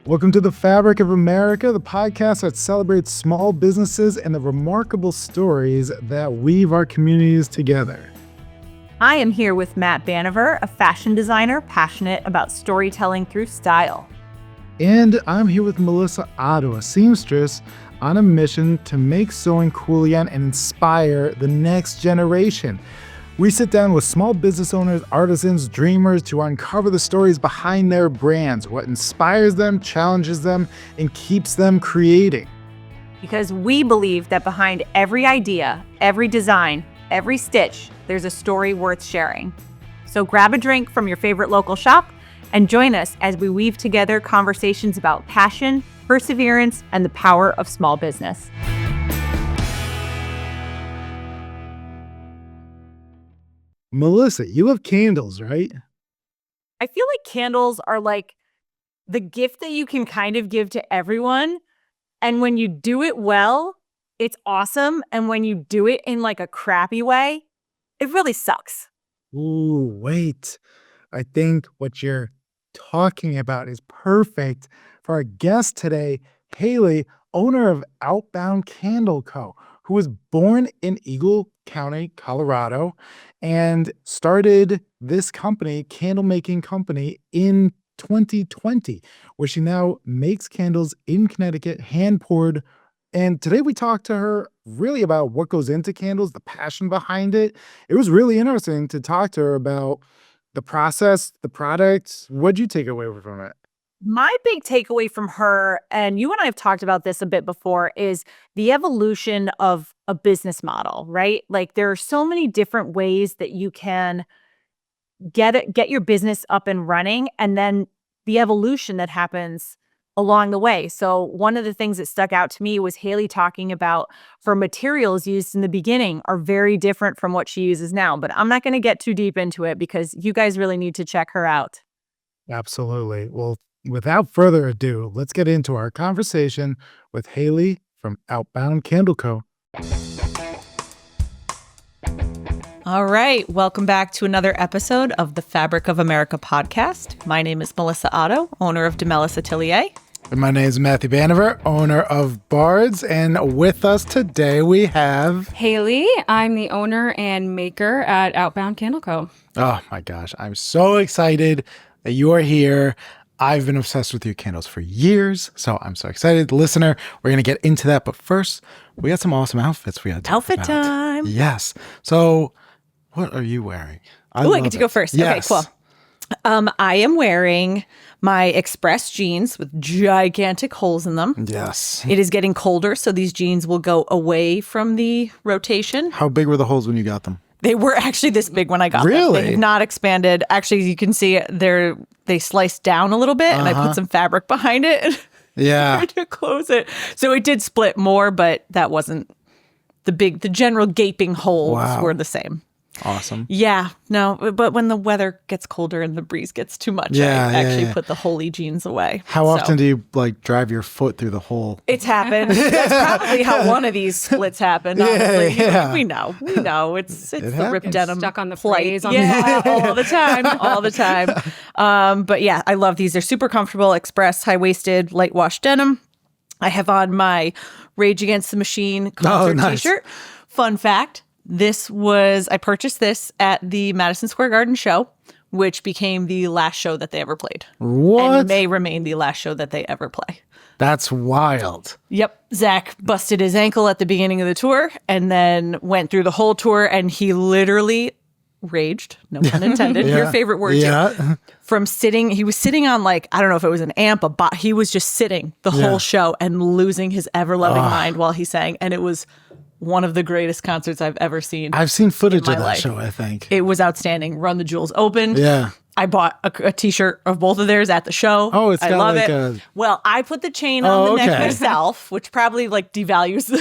Welcome to the Fabric of America, the podcast that celebrates small businesses and the remarkable stories that weave our communities together. I am here with Matt Banover, a fashion designer passionate about storytelling through style. And I'm here with Melissa Otto, a seamstress on a mission to make sewing cool again and inspire the next generation. We sit down with small business owners, artisans, dreamers to uncover the stories behind their brands, what inspires them, challenges them, and keeps them creating. Because we believe that behind every idea, every design, every stitch, there's a story worth sharing. So grab a drink from your favorite local shop and join us as we weave together conversations about passion, perseverance, and the power of small business. Melissa, you love candles, right? I feel like candles are like the gift that you can kind of give to everyone. And when you do it well, it's awesome. And when you do it in like a crappy way, it really sucks. Ooh, wait. I think what you're talking about is perfect for our guest today, Haley, owner of Outbound Candle Co., who was born in Eagle County, Colorado, and started this company, candle making company, in 2020, where she now makes candles in Connecticut, hand poured. And today we talked to her really about what goes into candles, the passion behind it. It was really interesting to talk to her about the process, the product. What'd you take away from it? My big takeaway from her, and you and I have talked about this a bit before, is the evolution of a business model, right? Like there are so many different ways that you can get your business up and running, and then the evolution that happens along the way. So one of the things that stuck out to me was Haley talking about her materials used in the beginning are very different from what she uses now. But I'm not going to get too deep into it because you guys really need to check her out. Absolutely. Well, without further ado, let's get into our conversation with Haley from Outbound Candle Co. All right. Welcome back to another episode of the Fabric of America podcast. My name is Melissa Otto, owner of DeMellis Atelier. And my name is Matthew Banover, owner of Bards. And with us today, we have Haley. I'm the owner and maker at Outbound Candle Co. Oh my gosh, I'm so excited that you are here. I've been obsessed with your candles for years, so I'm so excited. Listener, we're going to get into that. But first, we got some awesome outfits we got to talk Outfit about. time. Yes. So what are you wearing? I get to go first. Yes. Okay, cool. I am wearing my Express jeans with gigantic holes in them. Yes. It is getting colder, so these jeans will go away from the rotation. How big were the holes when you got them? They were actually this big when I got them. Really? They have not expanded. Actually, you can see they sliced down a little bit, and I put some fabric behind it. Yeah. To close it. So it did split more, but that wasn't the general gaping holes were the same. Awesome. Yeah, no, but when the weather gets colder and the breeze gets too much, I actually put the holey jeans away. How often do you drive your foot through the hole? It's happened. That's probably how one of these splits happened. Honestly. Yeah. We know. It's the ripped denim stuck on the plight. phrase on all the time. But yeah, I love these. They're super comfortable, express, high-waisted, light wash denim. I have on my Rage Against the Machine concert t-shirt. Fun fact. I purchased this at the Madison Square Garden show, which became the last show that they ever played. What? And may remain the last show that they ever play. That's wild. Yep. Zach busted his ankle at the beginning of the tour and then went through the whole tour, and he literally raged, no pun intended, your favorite word, too. From sitting, he was sitting on I don't know if it was an amp, he was just sitting the whole show and losing his ever-loving mind while he sang, and it was one of the greatest concerts I've ever seen. I've seen footage of that life. show, I think. It was outstanding. Run the Jewels opened. Yeah. I bought a t-shirt of both of theirs at the show. Oh, it's got I love like it. Well, I put the chain on the neck myself, which probably devalues the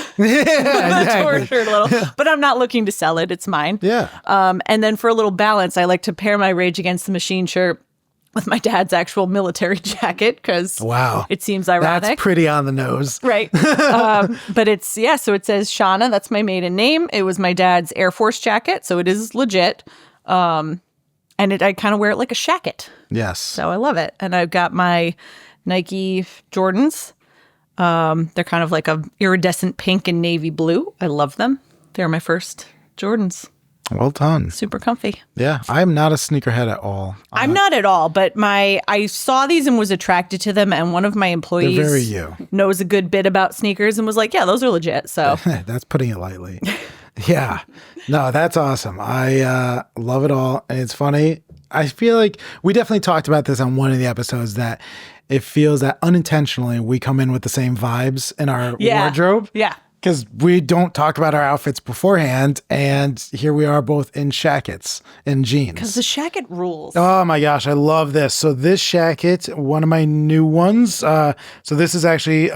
tour shirt a little. But I'm not looking to sell it. It's mine. Yeah. And then for a little balance, I like to pair my Rage Against the Machine shirt with my dad's actual military jacket because it seems ironic. That's pretty on the nose. Right. But so it says Shauna. That's my maiden name. It was my dad's Air Force jacket, so it is legit. And I kind of wear it like a shacket. Yes. So I love it. And I've got my Nike Jordans. They're kind of like a iridescent pink and navy blue. I love them. They're my first Jordans. Well done. Super comfy. Yeah, I am not a sneakerhead at all. I'm not at all, but I saw these and was attracted to them, and one of my employees They're very you. knows a good bit about sneakers and was like, yeah, those are legit. So That's putting it lightly. Yeah. No, that's awesome. I love it all. And it's funny. I feel like we definitely talked about this on one of the episodes that it feels that unintentionally we come in with the same vibes in our wardrobe. Yeah. Because we don't talk about our outfits beforehand. And here we are both in shackets and jeans. Because the shacket rules. Oh my gosh, I love this. So this shacket, one of my new ones. So this is actually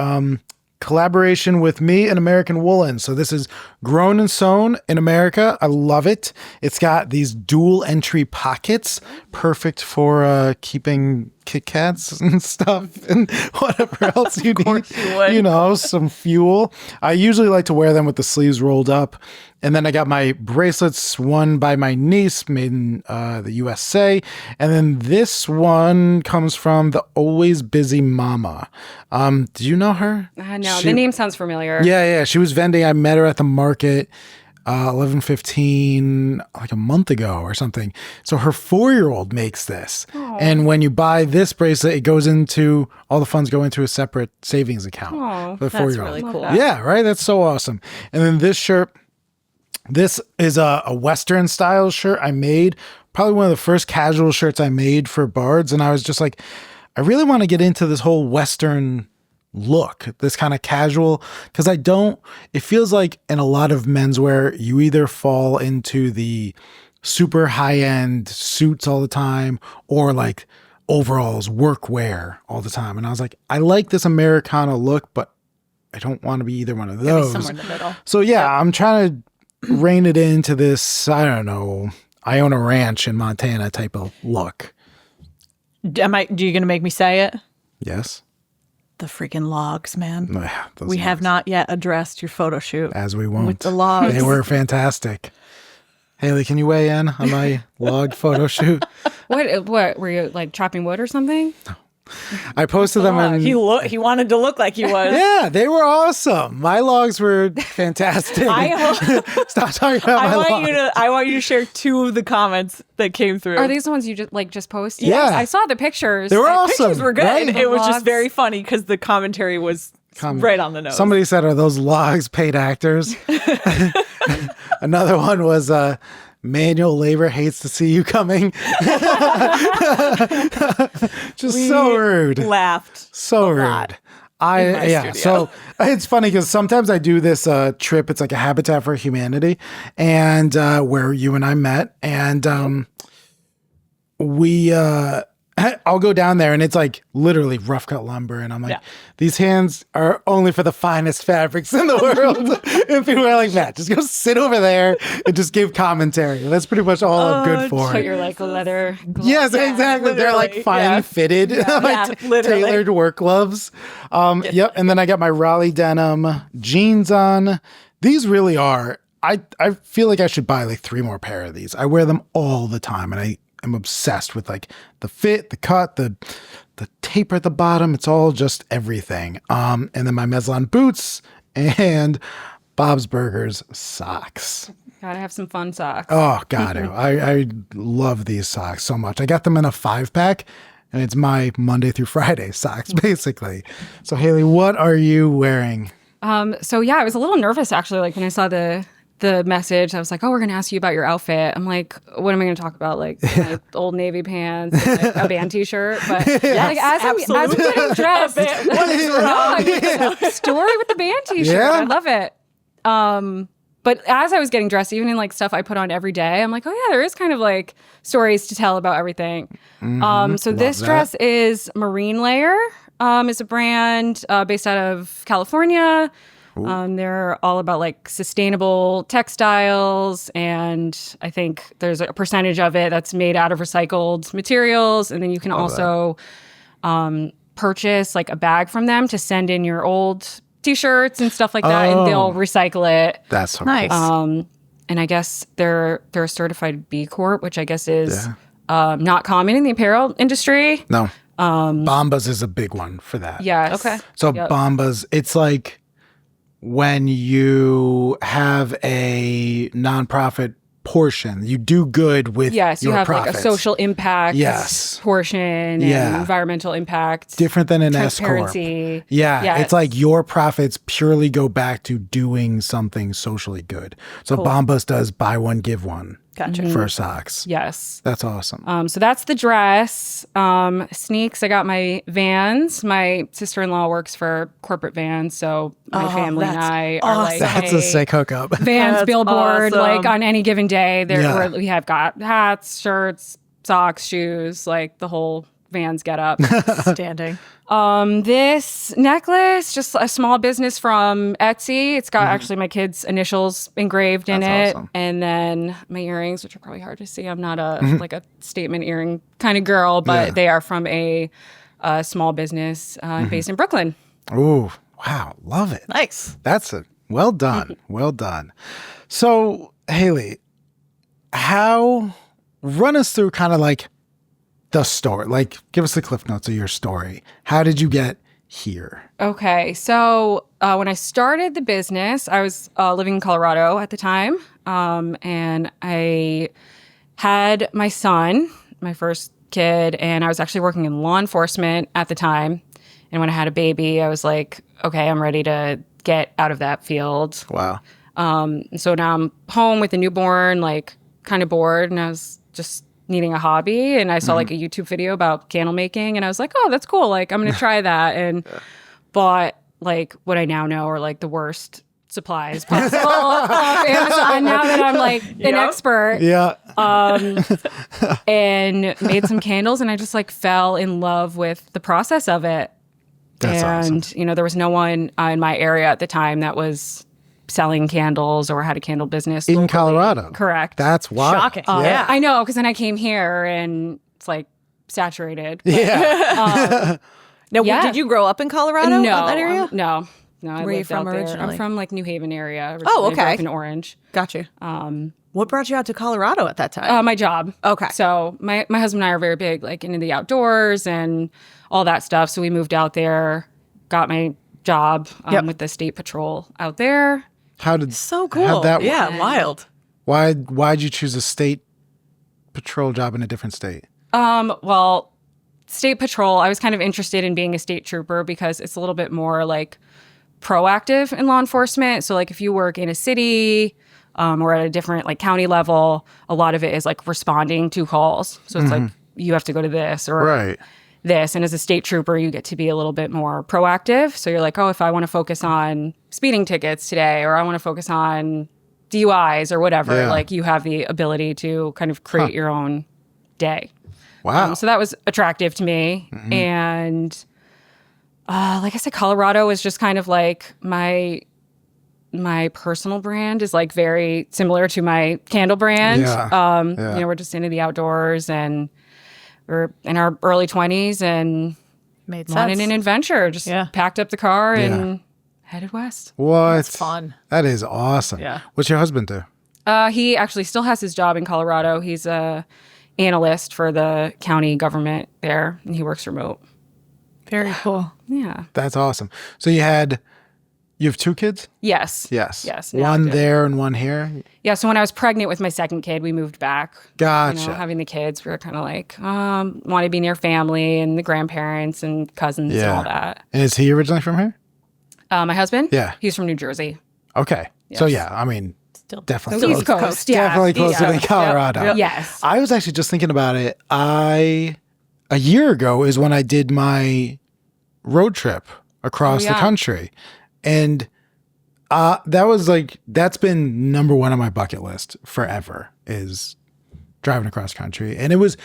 collaboration with me and American Woolen. So this is grown and sewn in America. I love it. It's got these dual entry pockets, perfect for keeping Kit Kats and stuff and whatever else you need. You know, some fuel. I usually like to wear them with the sleeves rolled up. And then I got my bracelets, one by my niece, made in the USA. And then this one comes from the Always Busy Mama. Do you know her? No, the name sounds familiar. Yeah. She was vending. I met her at the market 11:15, like a month ago or something. So her 4-year-old makes this. Aww. And when you buy this bracelet, it goes into, all the funds go into a separate savings account for the 4-year-old. That's really cool. Yeah, right? That's so awesome. And then this shirt, this is a Western style shirt I made, probably one of the first casual shirts I made for Bards. And I was just like, I really want to get into this whole Western look, this kind of casual, because it feels like in a lot of menswear, you either fall into the super high-end suits all the time or like overalls, workwear all the time. And I was like, I like this Americana look, but I don't want to be either one of those. Somewhere in the middle. So yeah, I'm trying to rein it into this, I don't know, I own a ranch in Montana type of look. Do you going to make me say it? Yes. The freaking logs, man. Yeah, we have not yet addressed your photo shoot. As we won't. With the logs. They were fantastic. Haley, can you weigh in on my log photo shoot? What were you like chopping wood or something? I posted them on. He wanted to look like he was. Yeah, they were awesome. My logs were fantastic. Stop talking about my logs. I want you to share 2 of the comments that came through. Are these the ones you just posted? Yeah. I saw the pictures. They were awesome. Pictures were good. Right? It was Logs. just very funny because the commentary was right on the nose. Somebody said, "Are those logs paid actors?" Another one was, manual labor hates to see you coming. Just so rude. Laughed. So rude. So it's funny because sometimes I do this trip. It's like a Habitat for Humanity, and where you and I met, and I'll go down there and it's like literally rough cut lumber. And I'm like, these hands are only for the finest fabrics in the world. And people are like, Matt, just go sit over there and just give commentary. That's pretty much all I'm good for. Put your like leather gloves. Yes, exactly. They're like fine fitted, like tailored work gloves. Yep. And then I got my Raleigh denim jeans on. These really are, I feel like I should buy like 3 more pair of these. I wear them all the time and I'm obsessed with like the fit, the cut, the taper at the bottom. It's all just everything. And then my Meslon boots and Bob's Burgers socks. Gotta have some fun socks. Oh, got to. I love these socks so much. I got them in a 5-pack and it's my Monday through Friday socks basically. So Haley, what are you wearing? So yeah, I was a little nervous actually, like when I saw the message. I was like, oh, we're going to ask you about your outfit. I'm like, what am I going to to talk about? Like my old Navy pants, and, like, a band t-shirt. But like, as I'm getting dressed, what is wrong? Story with the band t-shirt. Yeah. I love it. But as I was getting dressed, even in like stuff I put on every day, I'm like, oh yeah, there is kind of like stories to tell about everything. So this dress is Marine Layer. Is a brand based out of California. They're all about like sustainable textiles, and I think there's a percentage of it that's made out of recycled materials. And then you can also purchase like a bag from them to send in your old t-shirts and stuff like that, and they'll recycle it. That's so nice. Cool. And I guess they're a certified B Corp, which I guess is not common in the apparel industry. No. Bombas is a big one for that. Yes. Okay. So Yep. Bombas, it's like when you have a nonprofit portion, you do good with Yes, you your have profits. like a social impact Yes. portion and Yeah. environmental impact. Different than an S corp. transparency. Yeah, Yes. it's like your profits purely go back to doing something socially good. So Bombas does buy one, give one. Gotcha. For socks. Yes. That's awesome. So that's the dress. Sneaks, I got my Vans. My sister-in-law works for corporate Vans, so my family and that's I are like, That's hey, a sick hookup. Vans That's billboard, awesome. like on any given day. Yeah. We have got hats, shirts, socks, shoes, like the whole Vans get up. Standing. This necklace, just a small business from Etsy. It's got actually my kids' initials engraved in That's it. awesome. And then my earrings, which are probably hard to see. I'm not a like a statement earring kind of girl, but Yeah. they are from a small business based in Brooklyn. Ooh, wow. Love it. Nice. That's a well done. Well done. So, Haley, run us through kind of like the story. Like, give us the cliff notes of your story. How did you get here? Okay, so when I started the business, I was living in Colorado at the time, and I had my son, my first kid, and I was actually working in law enforcement at the time. And when I had a baby, I was like, okay, I'm ready to get out of that field. Wow. So now I'm home with a newborn, like kind of bored, and I was just needing a hobby. And I saw like a YouTube video about candle making, and I was like, oh, that's cool. Like, I'm going to try that. And bought like what I now know are like the worst supplies possible off Amazon now that I'm like an expert. Yeah. And made some candles, and I just like fell in love with the process of it. That's and awesome. you know, there was no one in my area at the time that was selling candles or had a candle business In locally. Colorado. Correct. That's wild. Shocking. Yeah. I know, because then I came here and it's like saturated. Yeah. Now, Yeah. did you grow up in Colorado? No, that area? no. I Where are you lived from out there. originally? I'm from like New Haven area. Oh, originally. I grew okay. up in Orange. Got you. What brought you out to Colorado at that time? My job. Okay. So my husband and I are very big, like into the outdoors and all that stuff. So we moved out there, got my job Yep. with the state patrol out there. How did So cool. How'd that work? Yeah, wild. Why'd you choose a state patrol job in a different state? Well, state patrol, I was kind of interested in being a state trooper because it's a little bit more like proactive in law enforcement. So like if you work in a city or at a different like county level, a lot of it is like responding to calls. So it's like you have to go to this or Right. this. And as a state trooper, you get to be a little bit more proactive. So you're like, oh, if I want to focus on speeding tickets today, or I want to focus on DUIs or whatever, Yeah. like you have the ability to kind of create your own day. Wow. So that was attractive to me. And like I said, Colorado is just kind of like my personal brand is like very similar to my candle brand. Yeah. You know, we're just into the outdoors and we're in our early 20s and Made wanted sense. an adventure. Just Yeah. packed up the car and headed west. What? That's fun. That is awesome. Yeah. What's your husband do? He actually still has his job in Colorado. He's a analyst for the county government there, and he works remote. Very cool. Yeah. That's awesome. So you have two kids? Yes. Yes. Yes. now One I do. there and one here. Yeah. So when I was pregnant with my second kid, we moved back. Gotcha. You know, having the kids, we were kind of like, want to be near family and the grandparents and cousins and Yeah. all that. And is he originally from here? My husband? Yeah. He's from New Jersey. Okay. So yeah, I mean, definitely So close. East Coast. Yeah. Definitely closer than East Coast. Colorado. Yep. Yes. I was actually just thinking about it. A year ago is when I did my road trip across the yeah. country. And that's been number one on my bucket list forever, is driving across country. And it was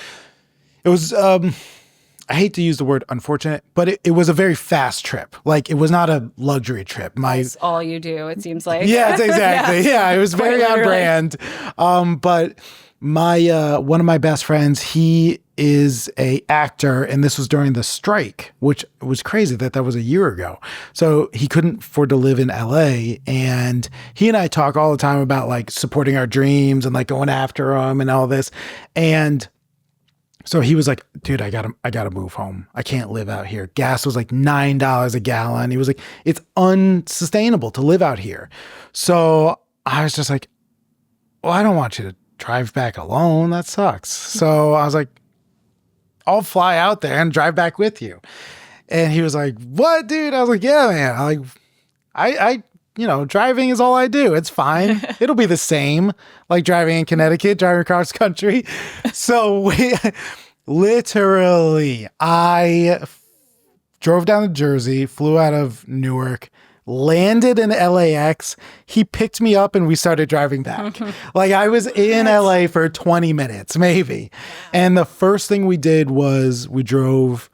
I hate to use the word unfortunate, but it was a very fast trip. Like, it was not a luxury trip. That's all you do, it seems like. Yeah, exactly. Yeah, it was very on literally. brand. But my one of my best friends, he is a actor, and this was during the strike, which was crazy that was a year ago. So he couldn't afford to live in LA, and he and I talk all the time about like supporting our dreams and like going after them and all this. And So he was like, dude, I gotta move home. I can't live out here. Gas was like $9 a gallon. He was like, it's unsustainable to live out here. So I was just like, well, I don't want you to drive back alone. That sucks. So I was like, I'll fly out there and drive back with you. And he was like, what, dude? I was like, yeah, man. I driving is all I do. It's fine. It'll be the same like driving in Connecticut, driving across country. So I drove down to Jersey, flew out of Newark, landed in LAX. He picked me up and we started driving back. Like I was in LA for 20 minutes, maybe. And the first thing we did was we drove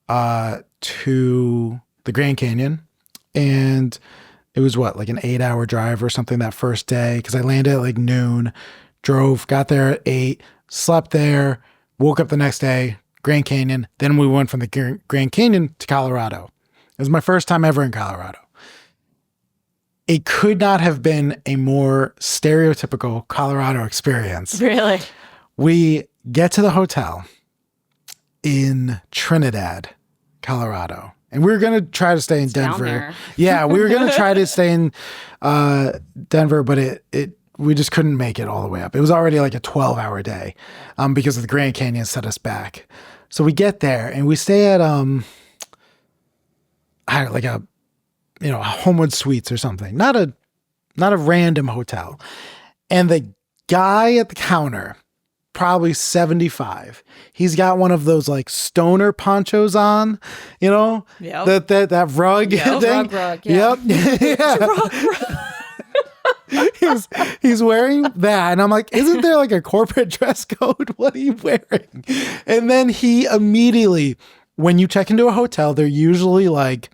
to the Grand Canyon, and it was like an 8-hour drive or something that first day, because I landed at like noon, got there at 8, slept there, woke up the next day, Grand Canyon. Then we went from the Grand Canyon to Colorado. It was my first time ever in Colorado. It could not have been a more stereotypical Colorado experience. Really? We get to the hotel in Trinidad, Colorado. And we were going to try to stay in Denver. Yeah, we were going to try to stay in Denver, but we just couldn't make it all the way up. It was already like a 12-hour day because of the Grand Canyon set us back. So we get there and we stay at Homewood Suites or something. Not a random hotel. And the guy at the counter, probably 75. He's got one of those like stoner ponchos on, Yep. that rug thing. Rug, yeah. Yep. He's wearing that. And I'm like, isn't there like a corporate dress code? What are you wearing? And then he immediately, when you check into a hotel, they're usually like,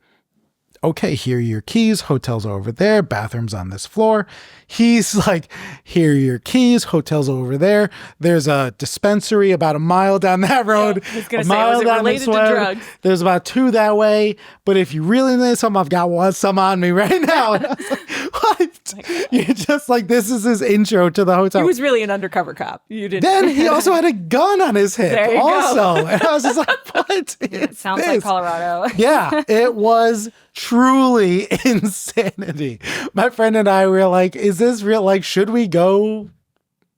okay, here are your keys. Hotel's over there. Bathroom's on this floor. He's like, here are your keys. Hotel's over there. There's a dispensary about a mile down that road. I was going to say, was it related to drugs? There's about 2 that way. But if you really need some, I've got some on me right now. And I was like, what? You're just like, this is his intro to the hotel. He was really an undercover cop. You didn't. Then he also had a gun on his hip There you also. And I was just like, what is Sounds this? like Colorado. Yeah, it was truly insanity. My friend and I were like, is this real? Like, should we go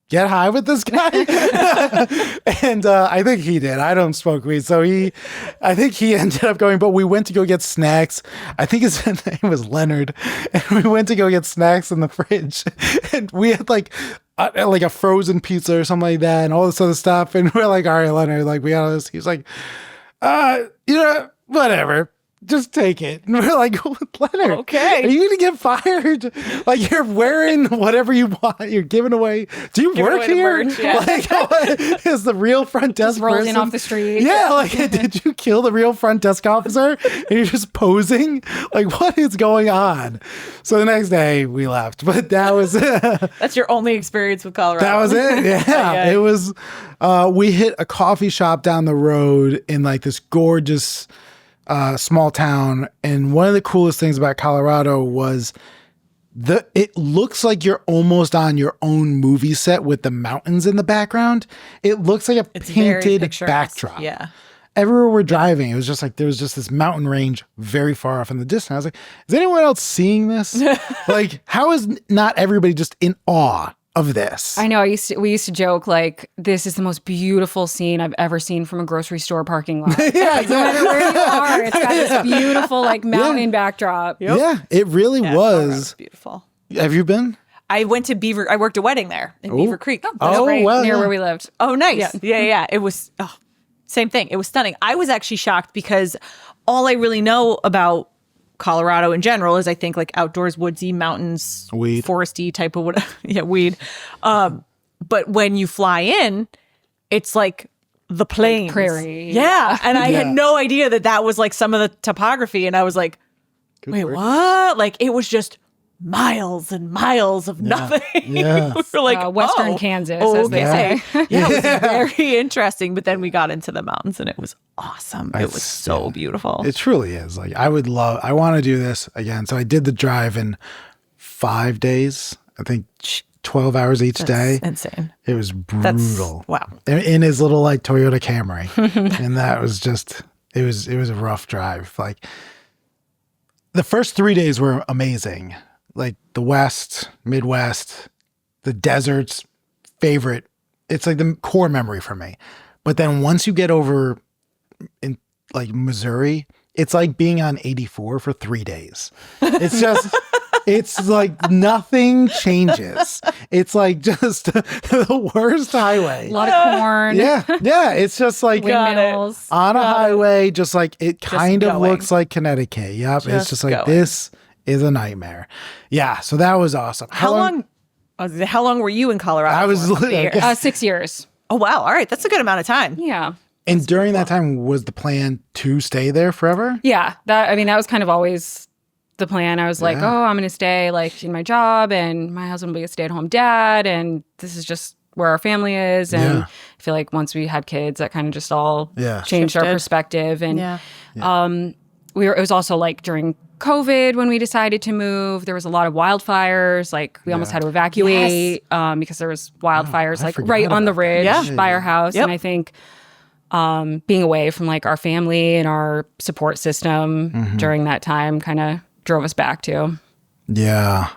get high with this guy? And I think he did. I don't smoke weed. So I think he ended up going, but we went to go get snacks. I think his name was Leonard. And we went to go get snacks in the fridge. And we had like a frozen pizza or something like that and all this other stuff. And we're like, all right, Leonard, like we got this. He's like, whatever. Just take it. And we're like, Leonard, okay. Are you going to get fired? Like, you're wearing whatever you want. You're giving away. Do you work here? Merch, yeah. Like, is the real front desk rolling person off the street. Yeah, like, did you kill the real front desk officer? And you're just posing? Like, what is going on? So the next day, we left. But that was That's your only experience with Colorado. that was it. Yeah. It was, we hit a coffee shop down the road in like this gorgeous small town, and one of the coolest things about Colorado was it looks like you're almost on your own movie set with the mountains in the background. It looks like it's painted backdrop. Yeah. Everywhere we're driving, it was just like there was just this mountain range very far off in the distance. I was like, is anyone else seeing this? Like, how is not everybody just in awe of this? I know. We used to joke like, this is the most beautiful scene I've ever seen from a grocery store parking lot. Yeah, like, no matter where you are, it's got this beautiful like mountain backdrop. Yep. Yeah, it really was beautiful. Have you been? I went to Beaver. I worked a wedding there in Beaver Creek. Oh, right well, near yeah. where we lived. Oh, nice. Yeah. It was same thing. It was stunning. I was actually shocked because all I really know about Colorado in general is I think like outdoors, woodsy, mountains, weed, foresty type of whatever. Yeah, weed. But when you fly in, it's like the plains, like prairie. Yeah, and I had no idea that was like some of the topography, and I was like, wait, what? Like it was just miles and miles of nothing. Yeah. We were like Western Kansas, as they say. Yeah, it was very interesting. But then we got into the mountains, and it was awesome. It was so beautiful. It truly is. Like I want to do this again. So I did the drive in 5 days. I think 12 hours each day. Insane. It was brutal. Wow. In his little like Toyota Camry. And that was just, it was a rough drive. Like the first 3 days were amazing. Like the West, Midwest, the deserts, favorite. It's like the core memory for me. But then once you get over in like Missouri, it's like being on 84 for 3 days. It's just, it's like nothing changes. It's like just the worst highway. A lot of corn. Yeah. Yeah. It's just like Windmills. on a highway, just like it kind of going. looks like Connecticut. Yep. It's just like going. this is a nightmare. Yeah. So that was awesome. How long were you in Colorado? I was for? literally, 6 years. Oh, wow. All right. That's a good amount of time. Yeah. and during that time, was the plan to stay there forever? Yeah. That was kind of always the plan. I was like, oh, I'm going to stay like in my job, and my husband will be a stay-at-home dad, and this is just where our family is. And Yeah. I feel like once we had kids, that kind of just all changed our Shifted. perspective. And Yeah. it was also like during COVID when we decided to move, there was a lot of wildfires. Like we almost had to evacuate because there was wildfires I like forgot right on the about that. ridge Yeah. by our house. Yep. And I think being away from like our family and our support system during that time kind of drove us back too. Yeah.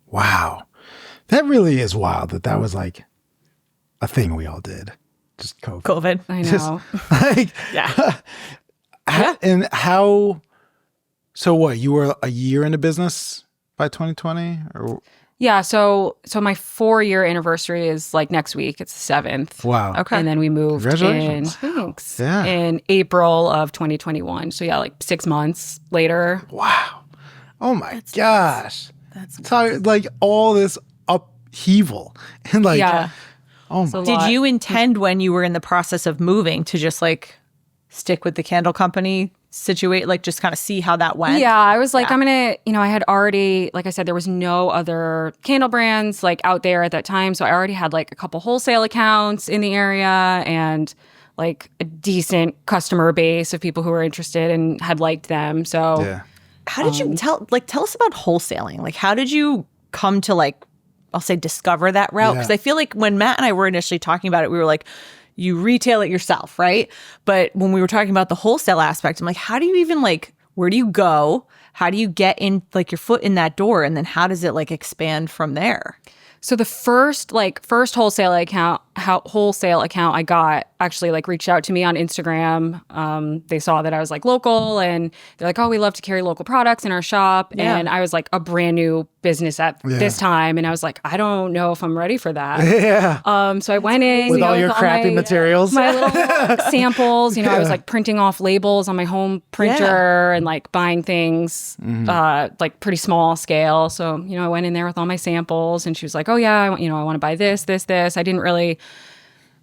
Wow. That really is wild that was like a thing we all did. Just COVID. COVID. I Just- know. Like, Yeah. and how, so what, you were a year into business by 2020 or? Yeah. So my 4-year anniversary is like next week. It's the 7th. Wow. Okay. And then we moved Congratulations. thanks. Yeah. In April of 2021. So yeah, like 6 months later. Wow. Oh my gosh. That's So like all this upheaval and like, Yeah. oh So my, Did you intend when you were in the process of moving to just like stick with the candle company, like just kind of see how that went? Yeah, I was like, I'm going to, I had already, like I said, there was no other candle brands like out there at that time. So I already had like a couple wholesale accounts in the area and like a decent customer base of people who were interested and had liked them. So yeah. How did you tell us about wholesaling? Like, how did you come to like, I'll say discover that route? Because Yeah. I feel like when Matt and I were initially talking about it, we were like, you retail it yourself, right? But when we were talking about the wholesale aspect, I'm like, how do you even like, where do you go? How do you get in like your foot in that door? And then how does it like expand from there? So the first wholesale account I got actually like reached out to me on Instagram. They saw that I was like local and they're like, oh, we love to carry local products in our shop. Yeah. And I was like a brand new business at this time. And I was like, I don't know if I'm ready for that. Yeah. So I went in With all your crappy materials. my little samples. I was like printing off labels on my home printer and like buying things like pretty small scale. So, I went in there with all my samples and she was like, oh yeah, I want to buy this. I didn't really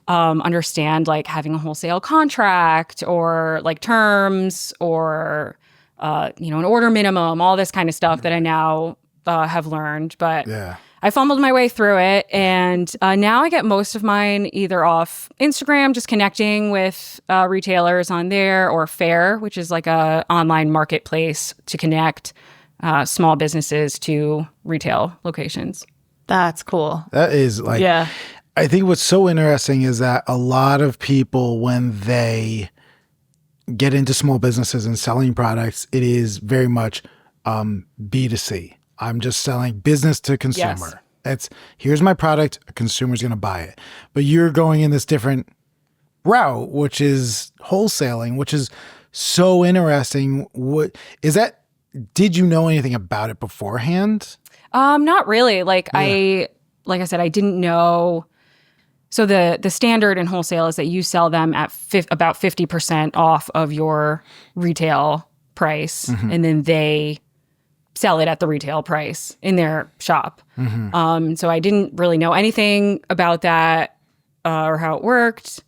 understand like having a wholesale contract or like terms or, an order minimum, all this kind of stuff that I now have learned. But Yeah. I fumbled my way through it, and now I get most of mine either off Instagram, just connecting with retailers on there, or Fair, which is like a online marketplace to connect small businesses to retail locations. That's cool. That is like, Yeah. I think what's so interesting is that a lot of people, when they get into small businesses and selling products, it is very much B2C. I'm just selling business to consumer. It's here's my product, a consumer's going to buy it. But you're going in this different route, which is wholesaling, which is so interesting. What is that? Did you know anything about it beforehand? Not really. Like I said, I didn't know. So the standard in wholesale is that you sell them at about 50% off of your retail price, and then they sell it at the retail price in their shop. So I didn't really know anything about that or how it worked.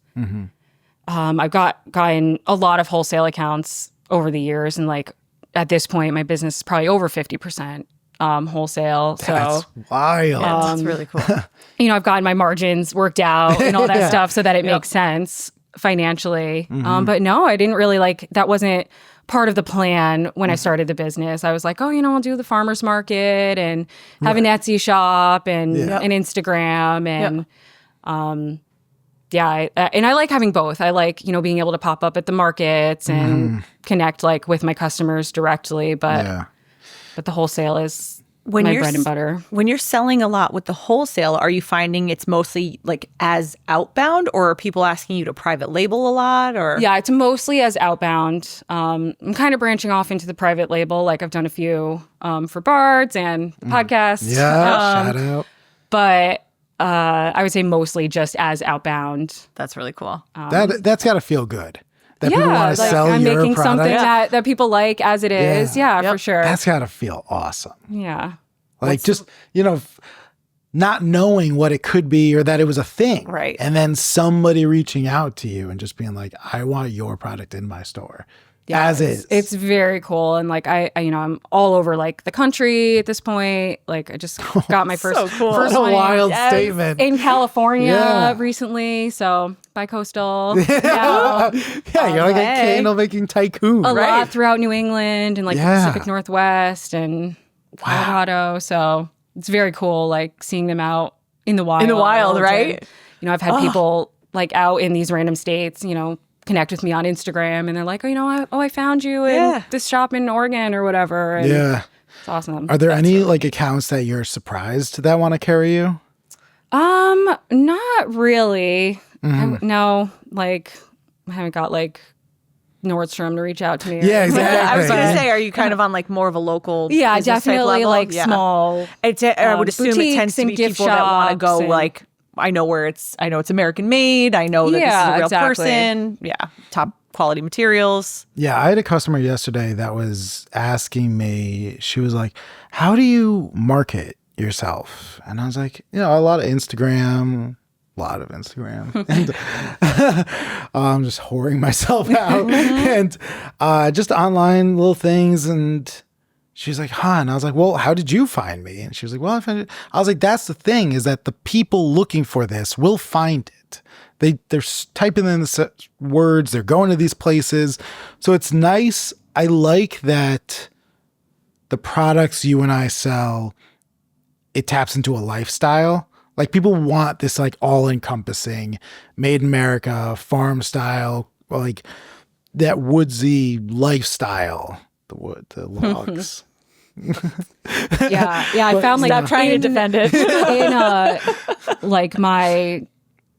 I've gotten a lot of wholesale accounts over the years, and like at this point, my business is probably over 50% wholesale. So That's wild. That's really cool. I've gotten my margins worked out and all that stuff so that it makes sense financially. But no, I didn't really that wasn't part of the plan when I started the business. I was like, oh, I'll do the farmer's market and have an Etsy shop and an Instagram and and I like having both. I like, being able to pop up at the markets and connect like with my customers directly, but the wholesale is my bread and butter. When you're selling a lot with the wholesale, are you finding it's mostly like as outbound, or are people asking you to private label a lot? Or yeah, it's mostly as outbound. I'm kind of branching off into the private label. Like I've done a few for Bards and podcasts. Yeah, shout out. But I would say mostly just as outbound. That's really cool. That's got to feel good. That people want to like sell I'm your making product. something that people like as it is. Yeah, for sure. That's got to feel awesome. Yeah. Like not knowing what it could be or that it was a thing. Right. And then somebody reaching out to you and just being like, I want your product in my store. Yeah, as is. It's very cool. And like I'm all over like the country at this point. Like I just got my first, first What a one wild statement. in California recently. So bi-coastal. Yeah, you're like a candle making tycoon. A lot throughout New England and like the Pacific Northwest and Colorado. So it's very cool like seeing them out in the wild. In the wild, right? And, I've had people like out in these random states, connect with me on Instagram and they're like, I found you in this shop in Oregon or whatever. And it's awesome. Are there any like accounts that you're surprised that want to carry you? Not really. No, like I haven't got like Nordstrom to reach out to me. Yeah, exactly. I was going to say, are you kind of on like more of a local business type definitely level? like small. I would assume it tends to be gift people that want to go shops like, I know it's American made. I know that this is a real person. Yeah. Top quality materials. Yeah. I had a customer yesterday that was asking me, she was like, how do you market yourself? And I was like, a lot of Instagram. And I'm just whoring myself out and just online little things. And she's like, and I was like, well, how did you find me? And she was like, well, I found it. I was like, that's the thing, is that the people looking for this will find it. They're typing in the words, they're going to these places. So it's nice. I like that the products you and I sell, it taps into a lifestyle. Like people want this like all encompassing, made in America, farm style, like that woodsy lifestyle. The logs. I found like stop trying to defend it in like my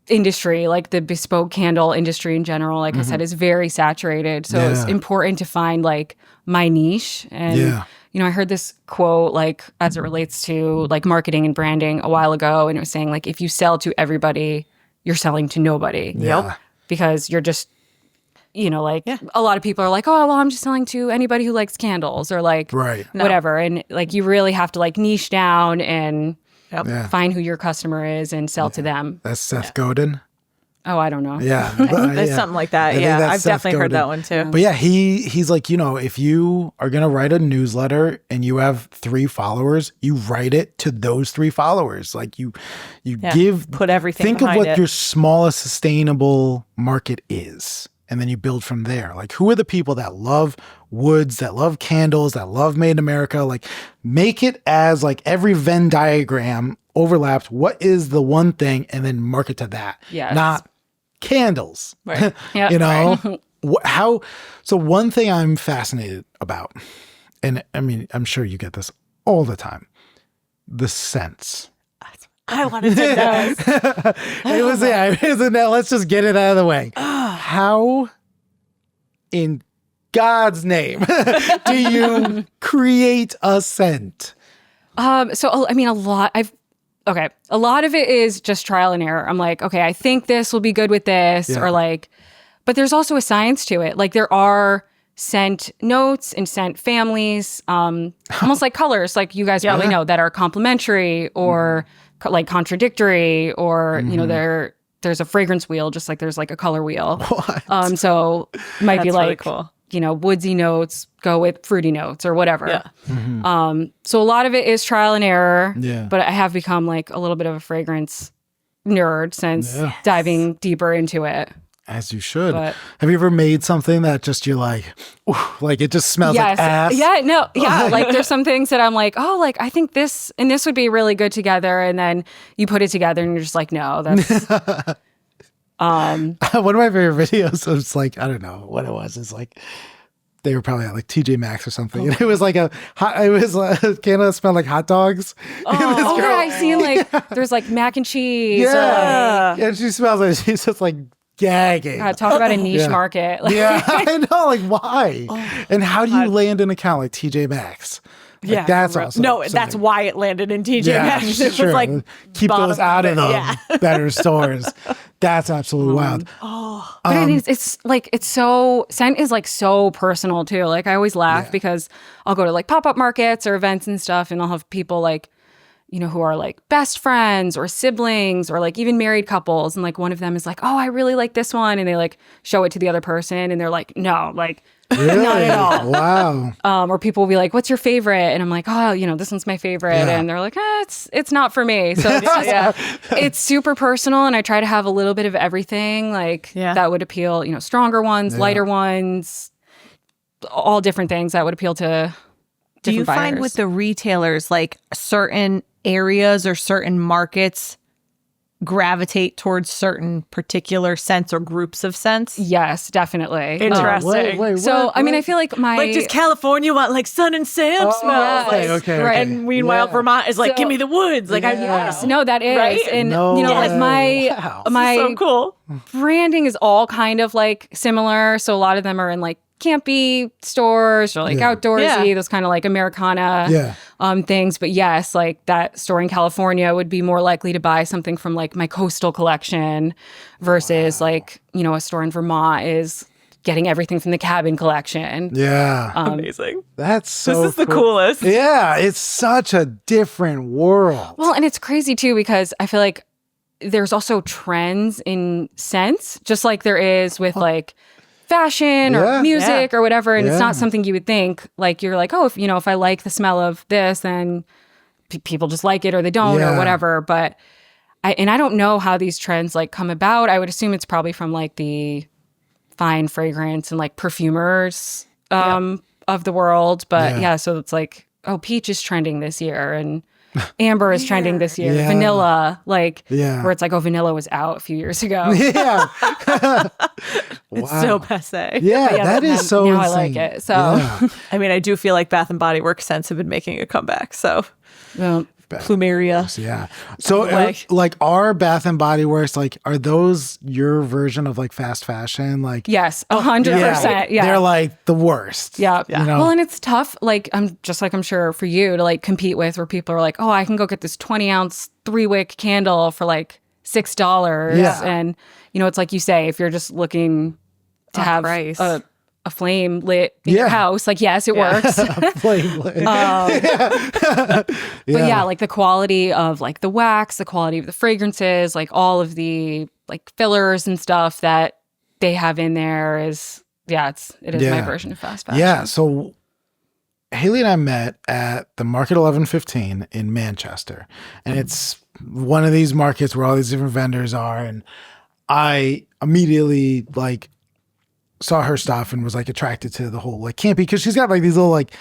industry, like the bespoke candle industry in general, like I said, is very saturated. So it's important to find like my niche. And I heard this quote like as it relates to like marketing and branding a while ago, and it was saying like if you sell to everybody, you're selling to nobody. Because you're just a lot of people are like, oh, well, I'm just selling to anybody who likes candles or like whatever. And like you really have to like niche down and find who your customer is and sell to them. That's Seth Godin. Oh, I don't know. Yeah. There's something like that. I've definitely heard that one too. But yeah, he's like, if you are going to write a newsletter and you have 3 followers, you write it to those 3 followers. Like you put everything think of what it. your smallest sustainable market is. And then you build from there. Like, who are the people that love woods, that love candles, that love Made in America? Like, make it as like every Venn diagram overlaps. What is the one thing? And then market to that. Yes. Not candles. Right. How? So one thing I'm fascinated about, and I mean, I'm sure you get this all the time, the scents. I wanted to know. Let's just get it out of the way. How in God's name do you create a scent? So I mean, a lot of it is just trial and error. I'm like, okay, I think this will be good with this, or like, but there's also a science to it. Like there are scent notes and scent families, almost like colors, like you guys probably know, that are complementary or like contradictory, or there's a fragrance wheel, just like there's like a color wheel. What? So it might be like really cool. Woodsy notes go with fruity notes or whatever. So a lot of it is trial and error. But I have become like a little bit of a fragrance nerd since diving deeper into it. As you should. But- Have you ever made something that just you're like, ooh, like it just smells like ass? Yeah, no, yeah. Like there's some things that I'm like, oh, like I think this and this would be really good together. And then you put it together and you're just like, no, that's One of my favorite videos was like, I don't know what it was. It's like they were probably at like TJ Maxx or something. And it was like a candle that smelled like hot dogs. oh yeah, I've seen like there's like mac and cheese. Or, Yeah. And she smells like she's just like gagging. God, talk about a niche Yeah. market. Like, Yeah, I know. Like, why? And how do you land an account like TJ Maxx? Like, that's awesome. No, that's why it landed in TJ Maxx. It was sure. like Keep bottom those out of it. the better stores. That's absolutely wild. but it is, it's like, it's so, scent is like so personal too. Like I always laugh Yeah. because I'll go to like pop-up markets or events and stuff and I'll have people like, you know, who are like best friends or siblings or like even married couples. And like one of them is like, oh, I really like this one. And they like show it to the other person and they're like, no, like Really? not at all. Wow. Or people will be like, what's your favorite? And I'm like, oh, you know, this one's my favorite. Yeah. And they're like, it's not for me. So it's just, it's super personal. And I try to have a little bit of everything like that would appeal, you know, stronger ones, lighter ones, all different things that would appeal to Do you different find buyers. with the retailers, like certain areas or certain markets gravitate towards certain particular scents or groups of scents? Yes, definitely. Interesting. Wait, So, what? I mean, I feel like my... Like, does California want like sun and sand smells? okay, Like, okay. right. And meanwhile, Yeah. Vermont is like, So- give me the woods. Like, Yes, no, that is. Right? And, No you know, like way. my Wow. my so cool. branding is all kind of like similar. So a lot of them are in like campy stores or like Yeah. outdoorsy, Yeah. those kind of like Americana Yeah. things. But yes, like that store in California would be more likely to buy something from like my coastal collection versus like, you know, a store in Vermont is getting everything from the cabin collection. Yeah. Amazing. That's so This is the cool. coolest. Yeah, it's such a different world. Well, and it's crazy too because I feel like there's also trends in scents, just like there is with like fashion Yeah. or music or whatever. And it's Yeah. not something you would think. Like you're like, oh, if you know, if I like the smell of this, then people just like it or they don't Yeah. or whatever. But I don't know how these trends like come about. I would assume it's probably from like the fine fragrance and like perfumers of the world. But yeah, so it's like, oh, peach is trending this year and amber is trending this year. Yeah. Vanilla, like Yeah. where it's like, oh, vanilla was out a few years ago. Yeah. It's Wow. so passe. Yeah, Yeah, that now- is so now I insane. like it. So- Yeah. I mean, I do feel like Bath and Body Works scents have been making a comeback. So Well, Plumeria. Yeah. So Like- like are Bath and Body Works, like, are those your version of like fast fashion? Like, yes, 100%. Yeah. They're like the worst. Yeah. You know? Well, and it's tough. Like, I'm sure for you to like compete with where people are like, oh, I can go get this 20-ounce 3-wick candle for like $6. Yeah. And, you know, it's like you say, if you're just looking to have price. a flame lit in your Yeah. house, like, yes, it works. Flame. But yeah, like the quality of like the wax, the quality of the fragrances, like all of the like fillers and stuff that they have in there is, it is my Yeah. version of fast fashion. Yeah. So Haley and I met at the Market 1115 in Manchester. And it's one of these markets where all these different vendors are. And I immediately like saw her stuff and was like attracted to the whole like campy, because she's got like these little like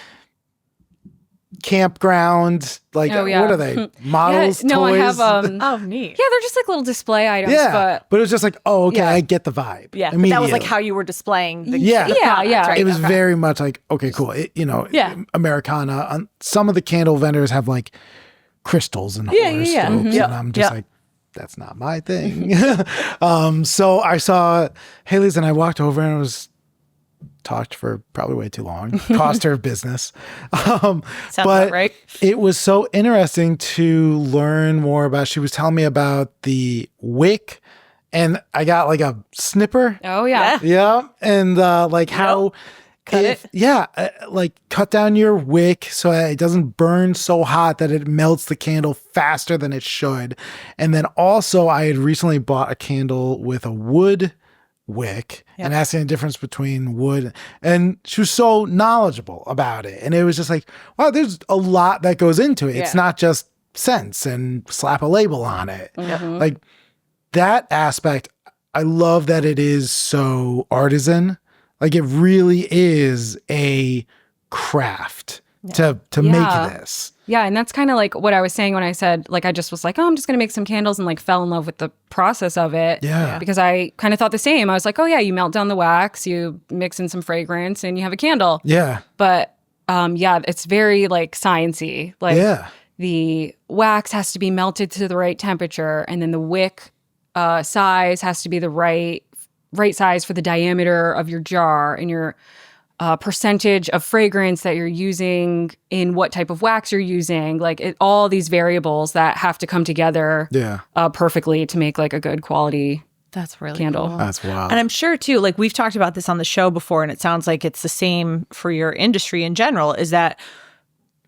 campground, like Oh, yeah. what are they? Models, no, toys? I have Oh, neat. yeah, they're just like little display items, yeah. but But it was just like, oh, okay, Yeah. I get the vibe. Yeah. But that was like immediately. how you were displaying the Yeah. the Yeah, products, yeah. right? It was very much like, okay, cool. Yeah. Americana. Some of the candle vendors have like crystals and Yeah, horoscopes, yeah, yeah. and Yep, I'm just yep. like, that's not my thing. So I saw Haley's and I walked over and I was talked for probably way too long. Cost her business. Sounds but about right. it was so interesting to learn more about. She was telling me about the wick, and I got like a snipper. oh yeah. Yeah. And like how like cut down your wick so that it doesn't burn so hot that it melts the candle faster than it should. And then also I had recently bought a candle with a wood wick and asking the difference between wood, and she was so knowledgeable about it. And it was just like, wow, there's a lot that goes into it. It's not just scents and slap a label on it. Like that aspect I love that it is so artisan. Like it really is a craft to make this. Yeah, and that's kind of like what I was saying when I said, like, I just was like, oh, I'm just going to make some candles and like fell in love with the process of it. Yeah. Because I kind of thought the same. I was like, oh, yeah, you melt down the wax, you mix in some fragrance and you have a candle. Yeah. But yeah, it's very like sciencey. Like the wax has to be melted to the right temperature, and then the wick size has to be the right size for the diameter of your jar, and your percentage of fragrance that you're using in what type of wax you're using, like all these variables that have to come together perfectly to make like a good quality That's really candle. Cool. That's wild. And I'm sure too, like we've talked about this on the show before, and it sounds like it's the same for your industry in general, is that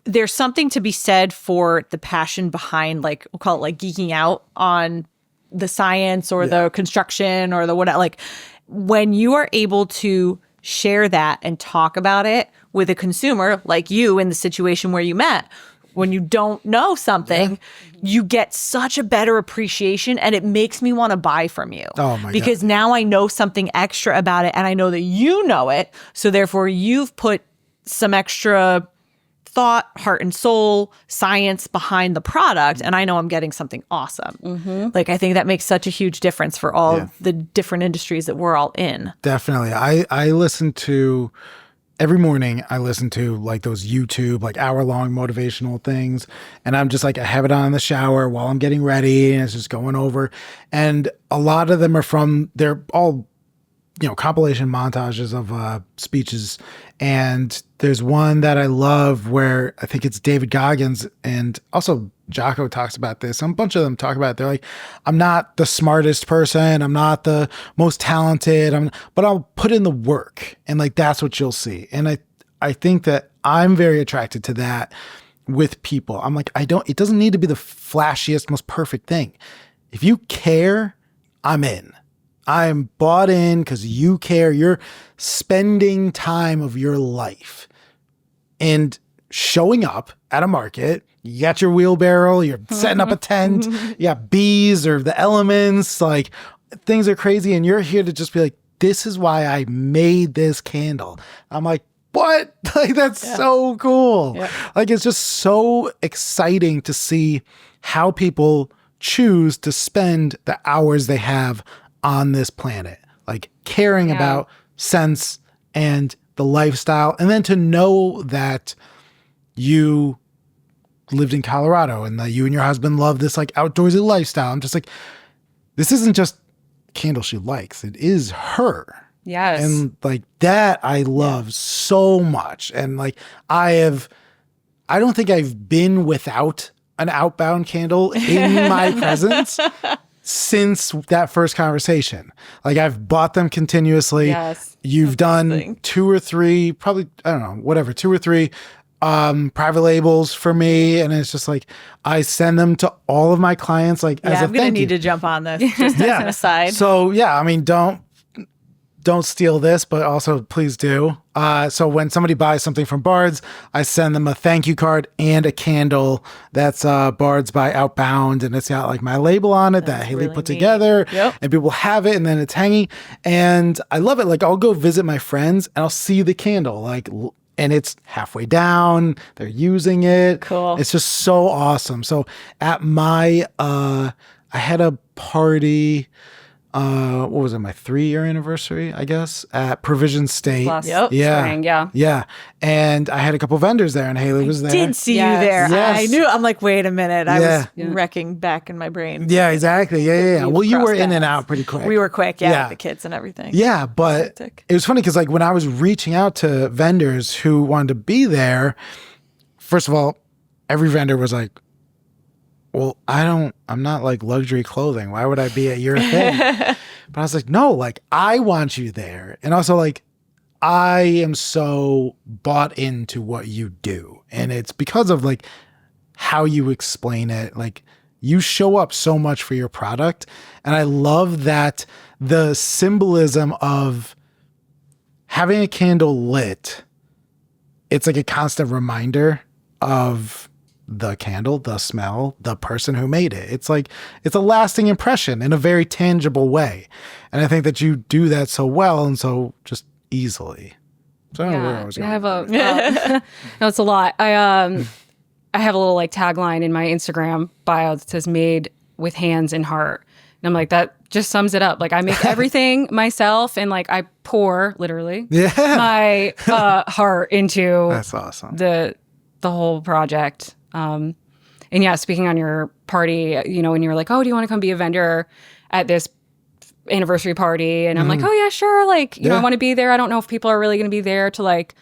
there's something to be said for the passion behind, like, we'll call it like geeking out on the science or the construction or the whatever. Like when you are able to share that and talk about it with a consumer like you in the situation where you met, when you don't know something, you get such a better appreciation, and it makes me want to buy from you. Oh my God. Because now I know something extra about it, and I know that you know it. So therefore you've put some extra thought, heart and soul, science behind the product, and I know I'm getting something awesome. Like I think that makes such a huge difference for all the different industries that we're all in. Definitely. I listen to every morning. I listen to like those YouTube like hour-long motivational things, and I'm just like, I have it on in the shower while I'm getting ready, and it's just going over. And a lot of them they're all, you know, compilation montages of speeches. And there's one that I love where I think it's David Goggins, and also Jocko talks about this. A bunch of them talk about it. They're like, I'm not the smartest person. I'm not the most talented. But I'll put in the work, and like, that's what you'll see. And I think that I'm very attracted to that with people. I'm like, it doesn't need to be the flashiest, most perfect thing. If you care, I'm in. I'm bought in because you care. You're spending time of your life and showing up at a market. You got your wheelbarrow, you're setting up a tent, you got bees or the elements, like things are crazy. And you're here to just be like, this is why I made this candle. I'm like, what? Like, that's so cool. Yeah. Like, it's just so exciting to see how people choose to spend the hours they have on this planet, like caring about sense and the lifestyle. And then to know that you lived in Colorado and that you and your husband love this like outdoorsy lifestyle. I'm just like, this isn't just a candle she likes. It is her. Yes. And like that I love so much. And like I don't think I've been without an Outbound candle in my presence since that first conversation. Like I've bought them continuously. Yes. You've done 2 or 3, probably, I don't know, whatever, 2 or 3 private labels for me. And it's just like, I send them to all of my clients, like as a I'm going to thank need you. to jump on this just as an aside. So yeah, I mean, don't steal this, but also please do. So when somebody buys something from Bard's, I send them a thank you card and a candle that's Bard's by Outbound, and it's got like my label on it that Haley really put neat. together, Yep. and people have it, and then it's hanging, and I love it. Like I'll go visit my friends and I'll see the candle, like, and it's halfway down, they're using it. Cool. It's just so awesome. So at my, I had a party, what was it, my 3-year anniversary, I guess, at Provision State. Last yeah. spring, yeah. Yeah. And I had a couple vendors there, and Haley was there. Did see Yes. you there. Yes. I knew. I'm like, wait a minute. I Yeah. was wrecking back in my brain. Yeah, exactly. Yeah. Well, you were in and out pretty quick. We were quick. Yeah. With the kids and everything. Yeah, but Hectic. it was funny because like when I was reaching out to vendors who wanted to be there, first of all, every vendor was like, well, I'm not like luxury clothing. Why would I be at your thing? But I was like, no, like I want you there. And also like, I am so bought into what you do. And it's because of like how you explain it. Like you show up so much for your product. And I love that the symbolism of having a candle lit, it's like a constant reminder of the candle, the smell, the person who made it. It's like, it's a lasting impression in a very tangible way. And I think that you do that so well and so just easily. So I don't know where I was I going. have a no, it's a lot. I have a little like tagline in my Instagram bio that says "made with hands and heart," and I'm like, that just sums it up. Like I make everything myself, and like I pour literally my heart into That's awesome. the whole project. And yeah, speaking on your party, you know, when you were like, oh, do you want to come be a vendor at this anniversary party? And I'm like, oh yeah, sure. Like, you know, I want to be there. I don't know if people are really going to be there to like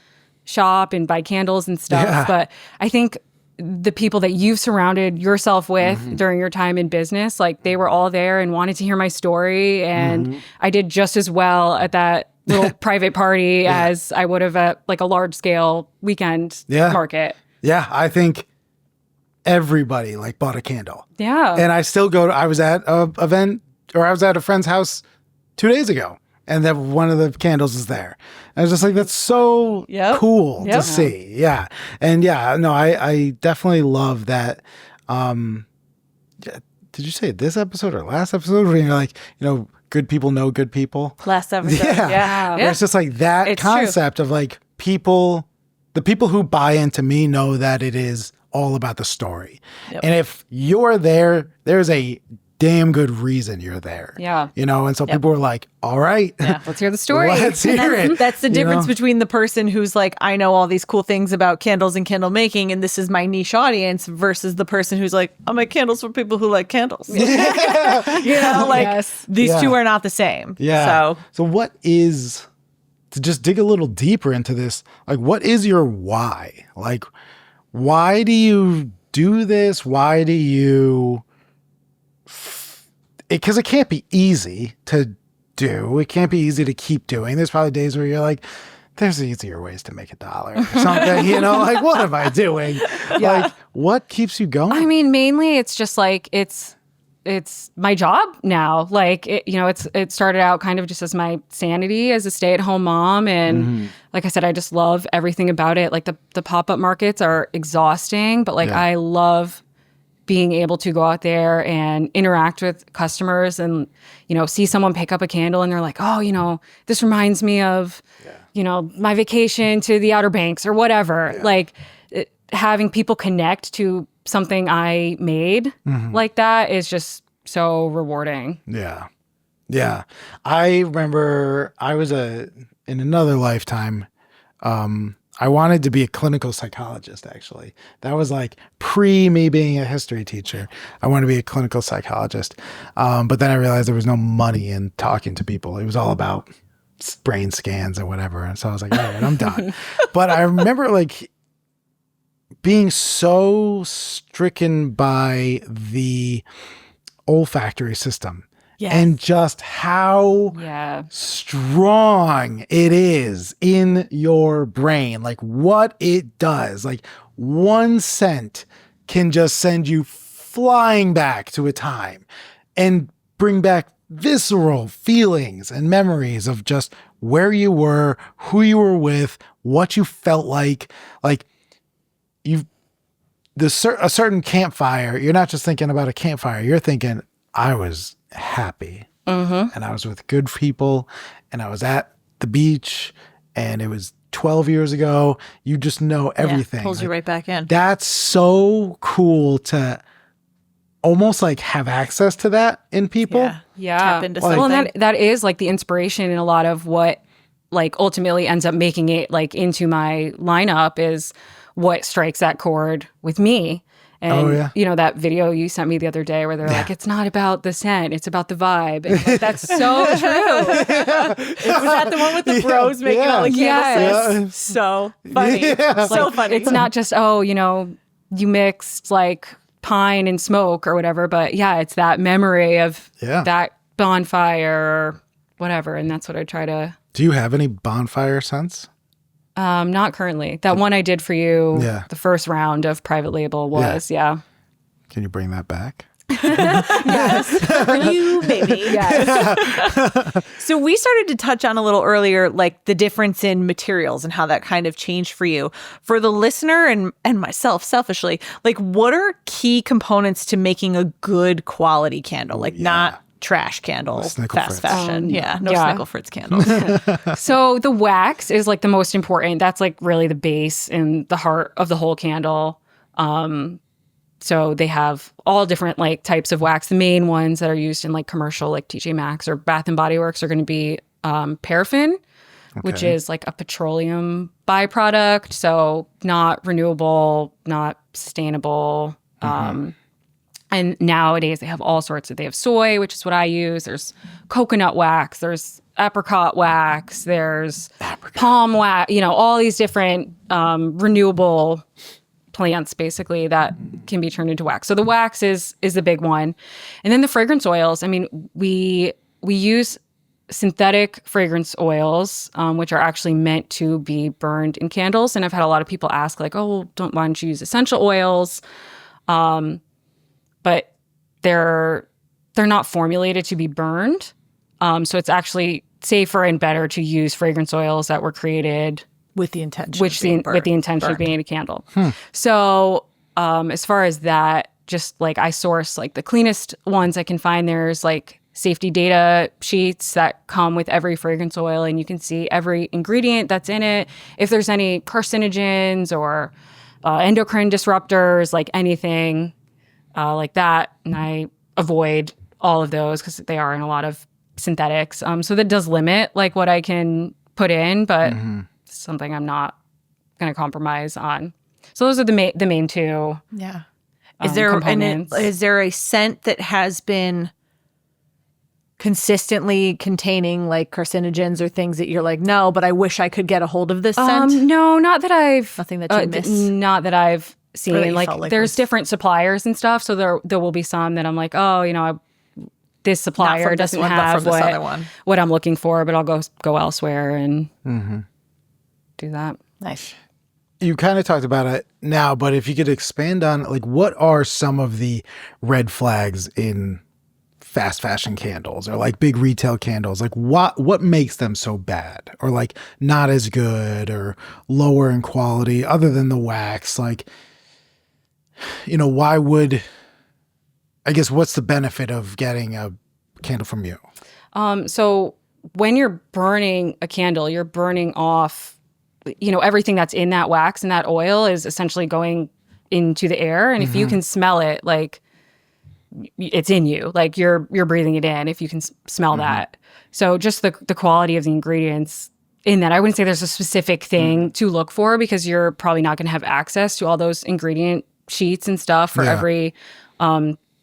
shop and buy candles and stuff. But I think the people that you've surrounded yourself with during your time in business, like they were all there and wanted to hear my story. And I did just as well at that little private party as I would have at like a large scale weekend market. Yeah, I think everybody like bought a candle. Yeah. And I still go to, I was at a event, or I was at a friend's house 2 days ago, and then one of the candles is there. I was just like, that's so cool to see. Yeah. And yeah, no, I definitely love that. Did you say this episode or last episode where you're like, you know, good people know good people? Last episode. Yeah. Where it's just like that It's concept of like people, the people who buy into me know that it is all about the story. And if you're there, there's a damn good reason you're there. Yeah. You know, and so people were like, all right, Let's hear the story. let's hear it. That's the difference between the person who's like, I know all these cool things about candles and candle making, and this is my niche audience, versus the person who's like, I make candles for people who like candles. You know, like these two are not the same. Yeah. So what is, to just dig a little deeper into this, like what is your why? Like, why do you do this? Why do you, because it can't be easy to do. It can't be easy to keep doing. There's probably days where you're like, there's easier ways to make $1 or something, you know, like what am I doing? Like what keeps you going? I mean, mainly it's just like, it's my job now. Like, you know, it started out kind of just as my sanity as a stay-at-home mom. And like I said, I just love everything about it. Like the pop-up markets are exhausting, but like I love being able to go out there and interact with customers and, you know, see someone pick up a candle and they're like, oh, you know, this reminds me of, you know, my vacation to the Outer Banks or whatever. Like having people connect to something I made like that is just so rewarding. Yeah. Yeah. I remember I was in another lifetime, I wanted to be a clinical psychologist, actually. That was like pre me being a history teacher. I wanted to be a clinical psychologist. But then I realized there was no money in talking to people. It was all about brain scans or whatever. And so I was like, all right, I'm done. But I remember like being so stricken by the olfactory system. And just how strong it is in your brain, like what it does. Like one scent can just send you flying back to a time and bring back visceral feelings and memories of just where you were, who you were with, what you felt like a certain campfire. You're not just thinking about a campfire. You're thinking, I was happy and I was with good people and I was at the beach and it was 12 years ago. You just know everything. Pulls you right back in. That's so cool to almost like have access to that in people. Tap into something. Well, and that is like the inspiration in a lot of what like ultimately ends up making it like into my lineup is what strikes that chord with me. And, you know, that video you sent me the other day where they're like, it's not about the scent, it's about the vibe. And like, that's so true. Was that the one with the bros making all the candles? So funny. So funny. It's not just, oh, you know, you mixed like pine and smoke or whatever. But yeah, it's that memory of that bonfire or whatever. And that's what I try to. Do you have any bonfire scents? Not currently. That one I did for you, the first round of private label was, Can you bring that back? Yes. For you, baby. Yes. So we started to touch on a little earlier, like the difference in materials and how that kind of changed for you. For the listener and myself, selfishly, like what are key components to making a good quality candle? Like not trash candles, fast fashion. No Snickle Fritz candles. So the wax is like the most important. That's like really the base and the heart of the whole candle. So they have all different like types of wax. The main ones that are used in like commercial, like TJ Maxx or Bath and Body Works, are going to be paraffin, which is like a petroleum byproduct. So not renewable, not sustainable. And nowadays they have all sorts of, they have soy, which is what I use. There's coconut wax, there's apricot wax, there's palm wax, all these different renewable plants basically that can be turned into wax. So the wax is the big one. And then the fragrance oils. I mean, we use synthetic fragrance oils, which are actually meant to be burned in candles. And I've had a lot of people ask like, oh, well, why don't you use essential oils? But they're not formulated to be burned. So it's actually safer and better to use fragrance oils that were created with the intention of being a candle. So as far as that, just like I source like the cleanest ones I can find. There's like safety data sheets that come with every fragrance oil, and you can see every ingredient that's in it, if there's any carcinogens or endocrine disruptors, like anything like that. And I avoid all of those because they are in a lot of synthetics. So that does limit like what I can put in, but something I'm not going to compromise on. So those are the main two. Yeah. Is there a scent that has been consistently containing like carcinogens or things that you're like, no, but I wish I could get a hold of this scent? No, not that I've nothing that you miss. Not that I've seen. Like there's different suppliers and stuff. So there will be some that I'm like, oh, this supplier doesn't have what I'm looking for, but I'll go elsewhere and do that. Nice. You kind of talked about it now, but if you could expand on like what are some of the red flags in fast fashion candles or like big retail candles? Like what makes them so bad or like not as good or lower in quality other than the wax? Like, why would, I guess, what's the benefit of getting a candle from you? So when you're burning a candle, you're burning off, everything that's in that wax, and that oil is essentially going into the air. And if you can smell it, like it's in you, like you're breathing it in if you can smell that. So just the quality of the ingredients in that, I wouldn't say there's a specific thing to look for because you're probably not going to have access to all those ingredient sheets and stuff for every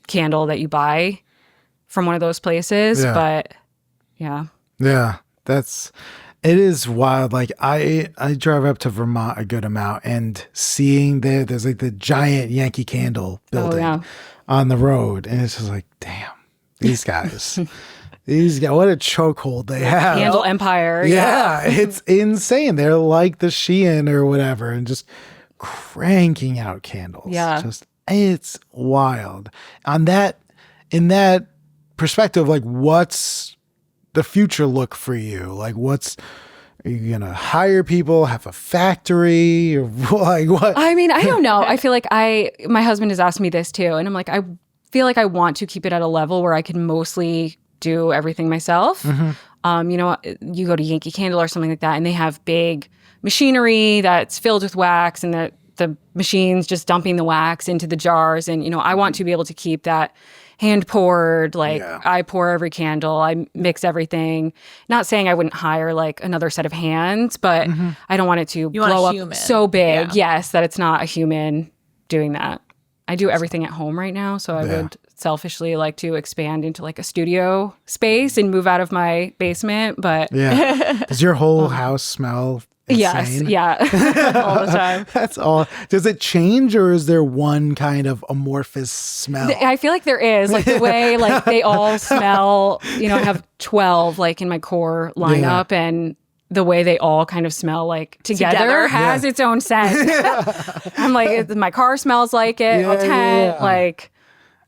candle that you buy from one of those places. But it is wild. Like I drive up to Vermont a good amount and seeing there's like the giant Yankee Candle building on the road, and it's just like, damn, these guys. These guys, what a chokehold they have. Candle empire. Yeah, it's insane. They're like the Shein or whatever and just cranking out candles. Yeah. It's wild. In that perspective, like what's the future look for you? Like are you going to hire people, have a factory, or like what? I mean, I don't know. I feel like my husband has asked me this too. And I'm like, I feel like I want to keep it at a level where I can mostly do everything myself. You go to Yankee Candle or something like that, and they have big machinery that's filled with wax, and the machine's just dumping the wax into the jars. And, I want to be able to keep that hand poured, like I pour every candle, I mix everything. Not saying I wouldn't hire like another set of hands, but I don't want it to blow up so big, that it's not a human doing that. I do everything at home right now, so I would selfishly like to expand into like a studio space and move out of my basement. But does your whole house smell insane? Yes, all the time. That's all. Does it change, or is there one kind of amorphous smell? I feel like there is, like the way like they all smell. I have 12 like in my core lineup, and the way they all kind of smell like together has its own scent. I'm like, my car smells like it. A tent, like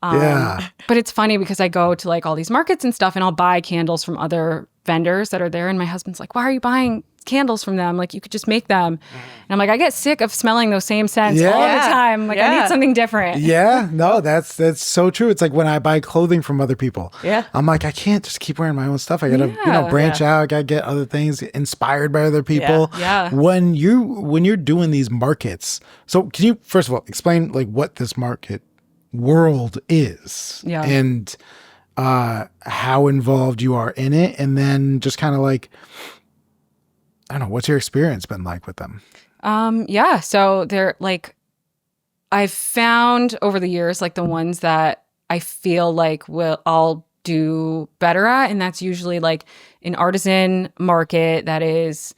But it's funny because I go to like all these markets and stuff and I'll buy candles from other vendors that are there. And my husband's like, why are you buying candles from them? Like, you could just make them. And I'm like, I get sick of smelling those same scents all the time. Like, I need something different. Yeah, no, that's so true. It's like when I buy clothing from other people. Yeah. I'm like, I can't just keep wearing my own stuff. I gotta, branch out. I gotta get other things inspired by other people. Yeah. When you're doing these markets, so can you first of all explain like what this market world is? Yeah. And how involved you are in it, and then just kind of like, I don't know, what's your experience been like with them? So they're like, I've found over the years, like the ones that I feel like I'll do better at. And that's usually like an artisan market that is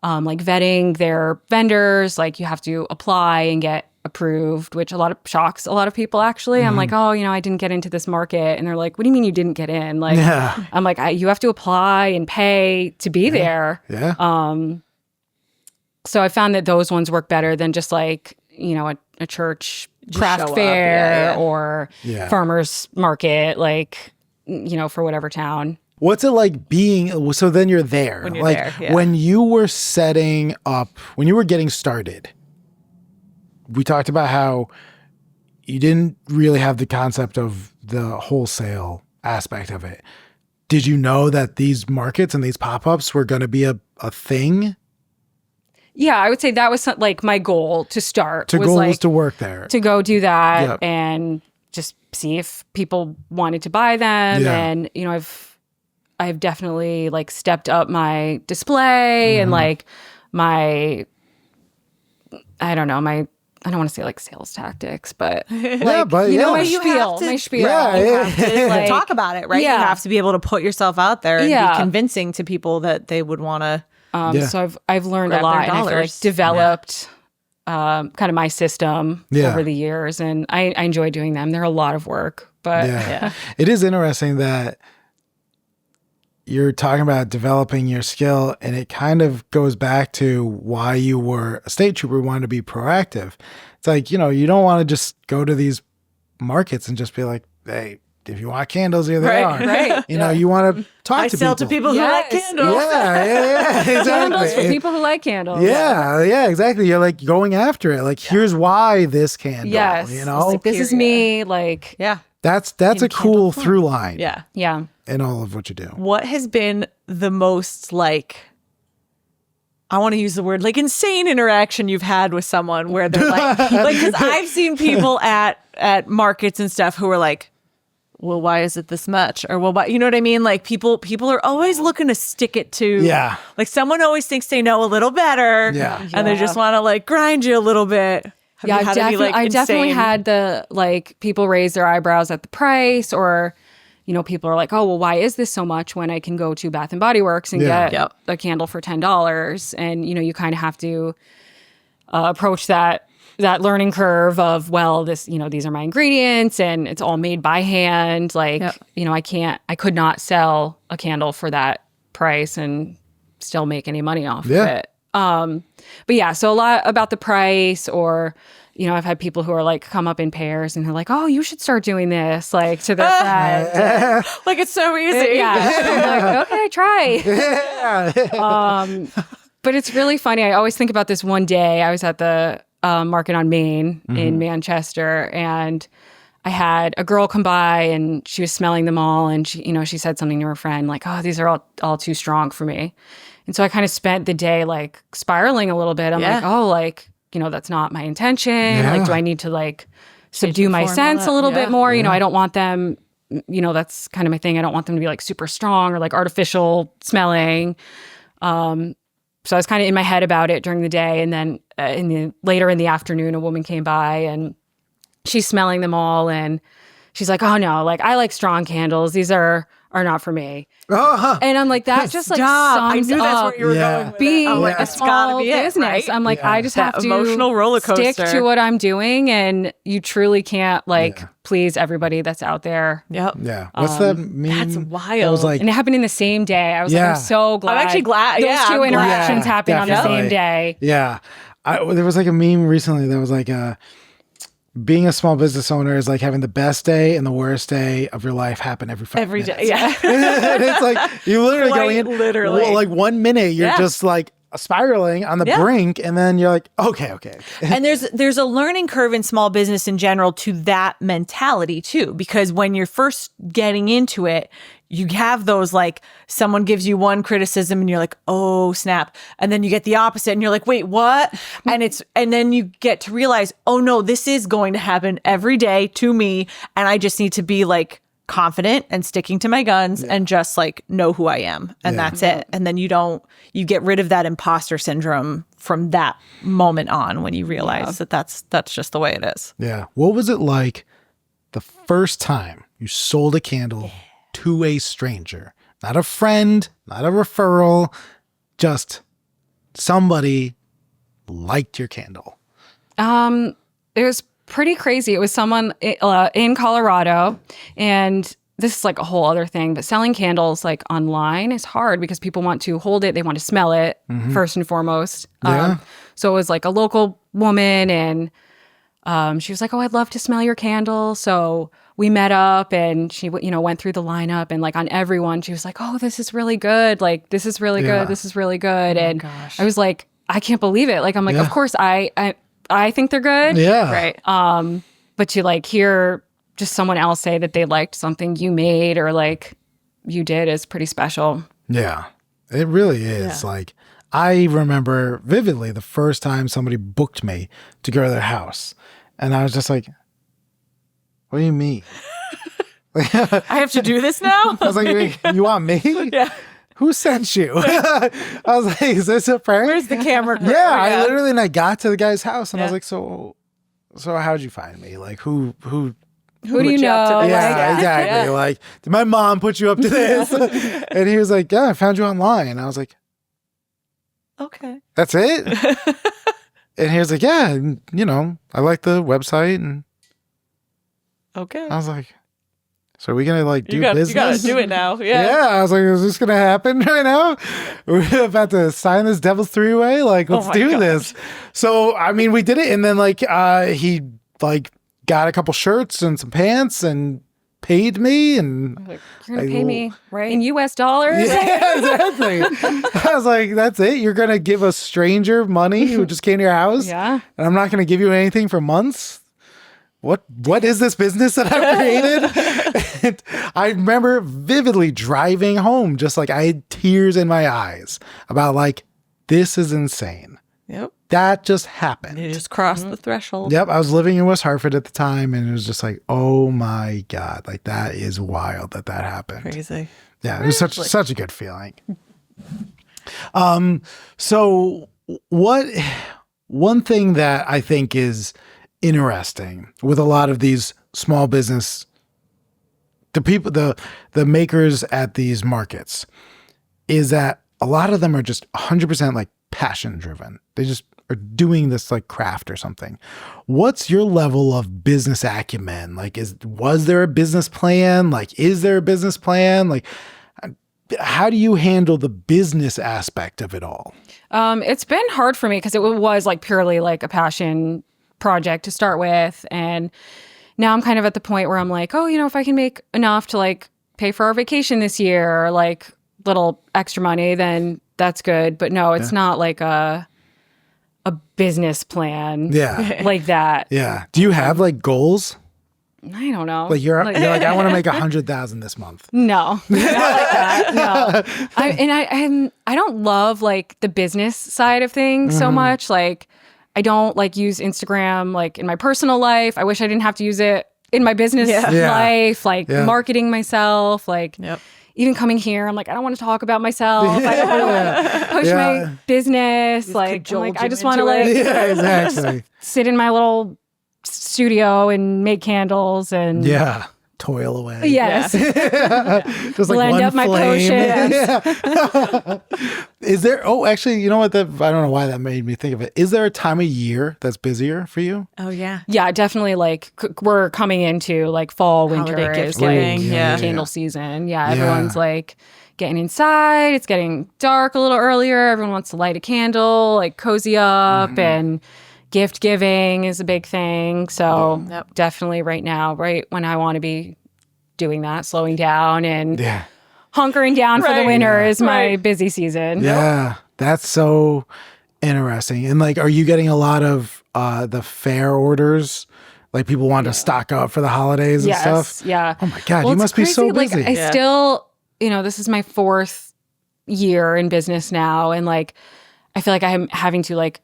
like vetting their vendors. Like you have to apply and get approved, which shocks a lot of people actually. I'm like, oh, I didn't get into this market. And they're like, what do you mean you didn't get in? Like, I'm like, you have to apply and pay to be there. Yeah. So I found that those ones work better than just like, a church craft fair or farmer's market, like, for whatever town. What's it like being, so then you're there. When you're like there, when you were setting up, when you were getting started, we talked about how you didn't really have the concept of the wholesale aspect of it. Did you know that these markets and these pop-ups were going to be a thing? Yeah, I would say that was like my goal to start. Was to work there. To go do that and just see if people wanted to buy them. Yeah. And, I've definitely like stepped up my display and like I don't want to say like sales tactics, but like, my spiel. Yeah, Like, talk about it, right? Yeah. You have to be able to put yourself out there and be convincing to people that they would want to. So I've learned Grab a lot their and I feel like dollars. developed kind of my system over the years, and I enjoy doing them. They're a lot of work, but It is interesting that you're talking about developing your skill, and it kind of goes back to why you were a state trooper, wanted to be proactive. It's like, you don't want to just go to these markets and just be like, hey, if you want candles, here they are. Right. You want to talk to people. I sell to people who like candles. Yeah, candles for exactly. people who like candles. Yeah, exactly. You're like going after it. Like, here's why this candle, Yes. Like, this is me. Like, That's a cool through line. Yeah. yeah. In all of what you do. What has been the most like, I want to use the word like insane interaction you've had with someone where they're like, because I've seen people at markets and stuff who are like, well, why is it this much? Or well, why, you know what I mean? Like people are always looking to stick it to, like someone always thinks they know a little better, and they just want to like grind you a little bit. I've definitely had the like people raise their eyebrows at the price, or people are like, oh, well, why is this so much when I can go to Bath and Body Works and get a candle for $10? And you kind of have to approach that learning curve of, well, this, these are my ingredients and it's all made by hand. Like, I could not sell a candle for that price and still make any money off of it. But yeah, so a lot about the price, or, I've had people who are like come up in pairs and they're like, oh, you should start doing this, like to their friend. Like, it's so easy. I'm like, okay, try. But it's really funny. I always think about this one day. I was at the market on Main in Manchester, and I had a girl come by and she was smelling them all, and she said something to her friend like, oh, these are all too strong for me. And so I kind of spent the day like spiraling a little bit. I'm like, oh, like, that's not my intention. Like, do I need to like subdue my scents a little bit more? I don't want them, that's kind of my thing. I don't want them to be like super strong or like artificial smelling. So I was kind of in my head about it during the day. And then later in the afternoon, a woman came by and she's smelling them all. And she's like, oh no, like I like strong candles. These are not for me. And I'm like, that just like sums I knew that's up where you were going with being it. a small business. Right? I'm like, I just have to emotional roller coaster. stick to what I'm doing, and you truly can't like please everybody that's out there. Yep. Yeah. What's that meme? That's wild. It was like, And it happened in the same day. I was like, I'm so glad. I'm actually glad. Those two interactions happened on the definitely. same day. Yeah. There was like a meme recently that was like, being a small business owner is like having the best day and the worst day of your life happen every 5 Every minutes. day. Yeah. And it's like you literally go in, literally. well, like 1 minute you're Yeah. just like spiraling on the Yeah. brink, and then you're like, okay. And there's a learning curve in small business in general to that mentality too, because when you're first getting into it, you have those like someone gives you one criticism and you're like, oh snap, and then you get the opposite and you're like, wait, what? And then you get to realize, oh no, this is going to happen every day to me, and I just need to be like confident and sticking to my guns and just like know who I am, and that's it. And then you get rid of that imposter syndrome from that moment on, when you realize that that's just the way it is. Yeah. What was it like the first time you sold a candle to a stranger? Not a friend, not a referral, just somebody liked your candle. It was pretty crazy. It was someone in Colorado, and this is like a whole other thing, but selling candles like online is hard because people want to hold it. They want to smell it first and foremost. Yeah. So it was like a local woman, and she was like, oh, I'd love to smell your candle. So we met up, and she, went through the lineup, and like on everyone, she was like, oh, this is really good. Like, this is really good. This is really good. And I was like, I can't believe it. Like, I'm like, of course I think they're good. Yeah. Right. But to like hear just someone else say that they liked something you made or like you did is pretty special. Yeah, it really is. Like, I remember vividly the first time somebody booked me to go to their house, and I was just like, what do you mean? I have to do this now? I was like, wait, you want me? Yeah. Who sent you? I was like, is this a prank? Where's the camera crew? Yeah, I literally, and I got to the guy's house, and I was Yeah. like, so how'd you find me? Like, who Who do put you you up to know? this? Yeah, Yeah. exactly. Yeah. Like, did my mom put you up to this? And he was like, yeah, I found you online. I was like, Okay. that's it? And he was like, yeah, I like the website. And Okay. I was like, so are we going to like do You gotta business? do it now. Yeah. Yeah. I was like, is this going to happen right now? We're about to sign this devil's three-way? Like, let's my do gosh. this. So, I mean, we did it. And then like, he like got a couple shirts and some pants and paid me. And Like, you're going to I pay me in US dollars? yeah, exactly. I was like, that's it? You're going to give a stranger money who just came to your house? Yeah. And I'm not going to give you anything for months? What is this business that I've created? And I remember vividly driving home, just like I had tears in my eyes about like, this is insane. Yep. That just happened. You just crossed the threshold. Yep, I was living in West Hartford at the time, and it was just like, oh my God, like that is wild that happened. Crazy. Yeah, it was such a good feeling. So one thing that I think is interesting with a lot of these small business, the makers at these markets, is that a lot of them are just 100% like passion driven. They just are doing this like craft or something. What's your level of business acumen? Like, was there a business plan? Like, is there a business plan? Like, how do you handle the business aspect of it all? It's been hard for me because it was like purely like a passion project to start with. And now I'm kind of at the point where I'm like, oh, if I can make enough to like pay for our vacation this year or like little extra money, then that's good. But no, it's not like a business plan like that. Yeah. Do you have like goals? I don't know. Like you're like, I want to make 100,000 this month. No, not like that. No, I don't love like the business side of things so much. Like, I don't like use Instagram like in my personal life. I wish I didn't have to use it in my business life. Like marketing myself. Like even coming here, I'm like, I don't want to talk about myself. I don't want to push my business. Like, I just want to like exactly. sit in my little studio and make candles and toil away. Yes. Just like blend one up my flame. potions. Is there, actually, you know what? I don't know why that made me think of it. Is there a time of year that's busier for you? Oh, yeah. Yeah, definitely. Like we're coming into like fall, winter Holiday gift is like giving, candle season. Yeah, everyone's like getting inside. It's getting dark a little earlier. Everyone wants to light a candle, like cozy up and gift giving is a big thing. So Yep. definitely right now, right when I want to be doing that, slowing down and Yeah. hunkering down for the Right. winter Yeah. is my busy season. Yeah. That's so interesting. And like, are you getting a lot of the fair orders? Like people want to stock up for the holidays and Yes. stuff? Yeah. Oh my God, you it's must be so crazy. busy. Like, I still, this is my 4th year in business now. And like, I feel like I'm having to like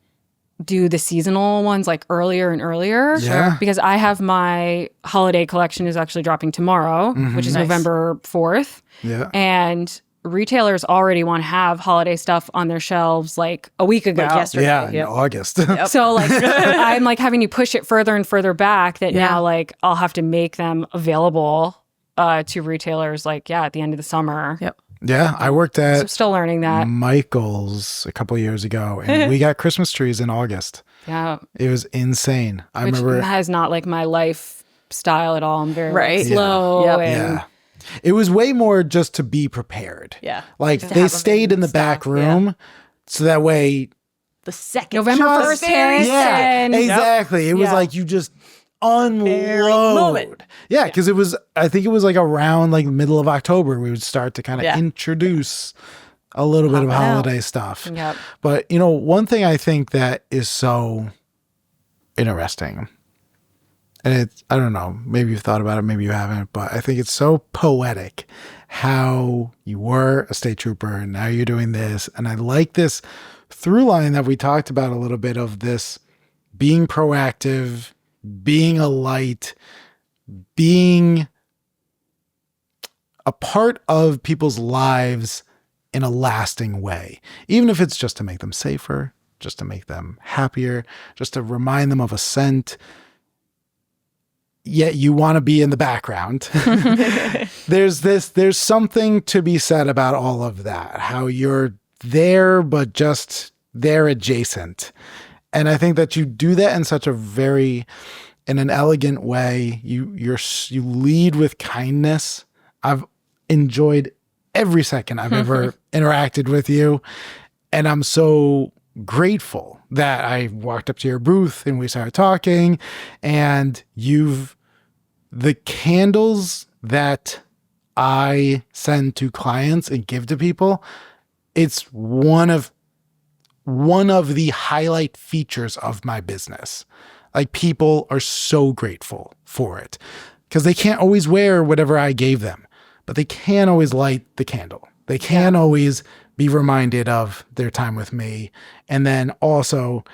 do the seasonal ones like earlier and earlier. Yeah. Because I have my holiday collection is actually dropping tomorrow, which is Nice. November 4th. Yeah. And retailers already want to have holiday stuff on their shelves like a week ago. Like yesterday. Yeah, in Yep. August. So like I'm like having to push it further and further back that Yeah. now like I'll have to make them available to retailers like at the end of the summer. Yep. Yeah, I worked So I'm at still learning that. Michael's a couple years ago, and we got Christmas trees in August. Yeah. It was insane. I Which remember. that is not like my lifestyle at all. I'm very like, Right. slow Yep. and Yeah. It was way more just to be prepared. Yeah. Like Just to they have 'em stayed in the stock, back yeah. room so that way. The second November Just- 1st hits Yeah, and exactly. It was Yeah. like you just unload. moment. Yeah, because I think it was like around like middle of October, we would start to kind of Yeah. introduce a little bit of Pop it out. holiday stuff. Yep. But, one thing I think that is so interesting, and I don't know, maybe you've thought about it, maybe you haven't, but I think it's so poetic how you were a state trooper and now you're doing this. And I like this through line that we talked about a little bit of this being proactive, being a light, being a part of people's lives in a lasting way, even if it's just to make them safer, just to make them happier, just to remind them of a scent. Yet you want to be in the background. There's something to be said about all of that, how you're there, but just there adjacent. And I think that you do that in such in an elegant way. You lead with kindness. I've enjoyed every second I've ever interacted with you. And I'm so grateful that I walked up to your booth and we started talking, and the candles that I send to clients and give to people, it's one of the highlight features of my business. Like people are so grateful for it because they can't always wear whatever I gave them, but they can always light the candle. They can always be reminded of their time with me. And then also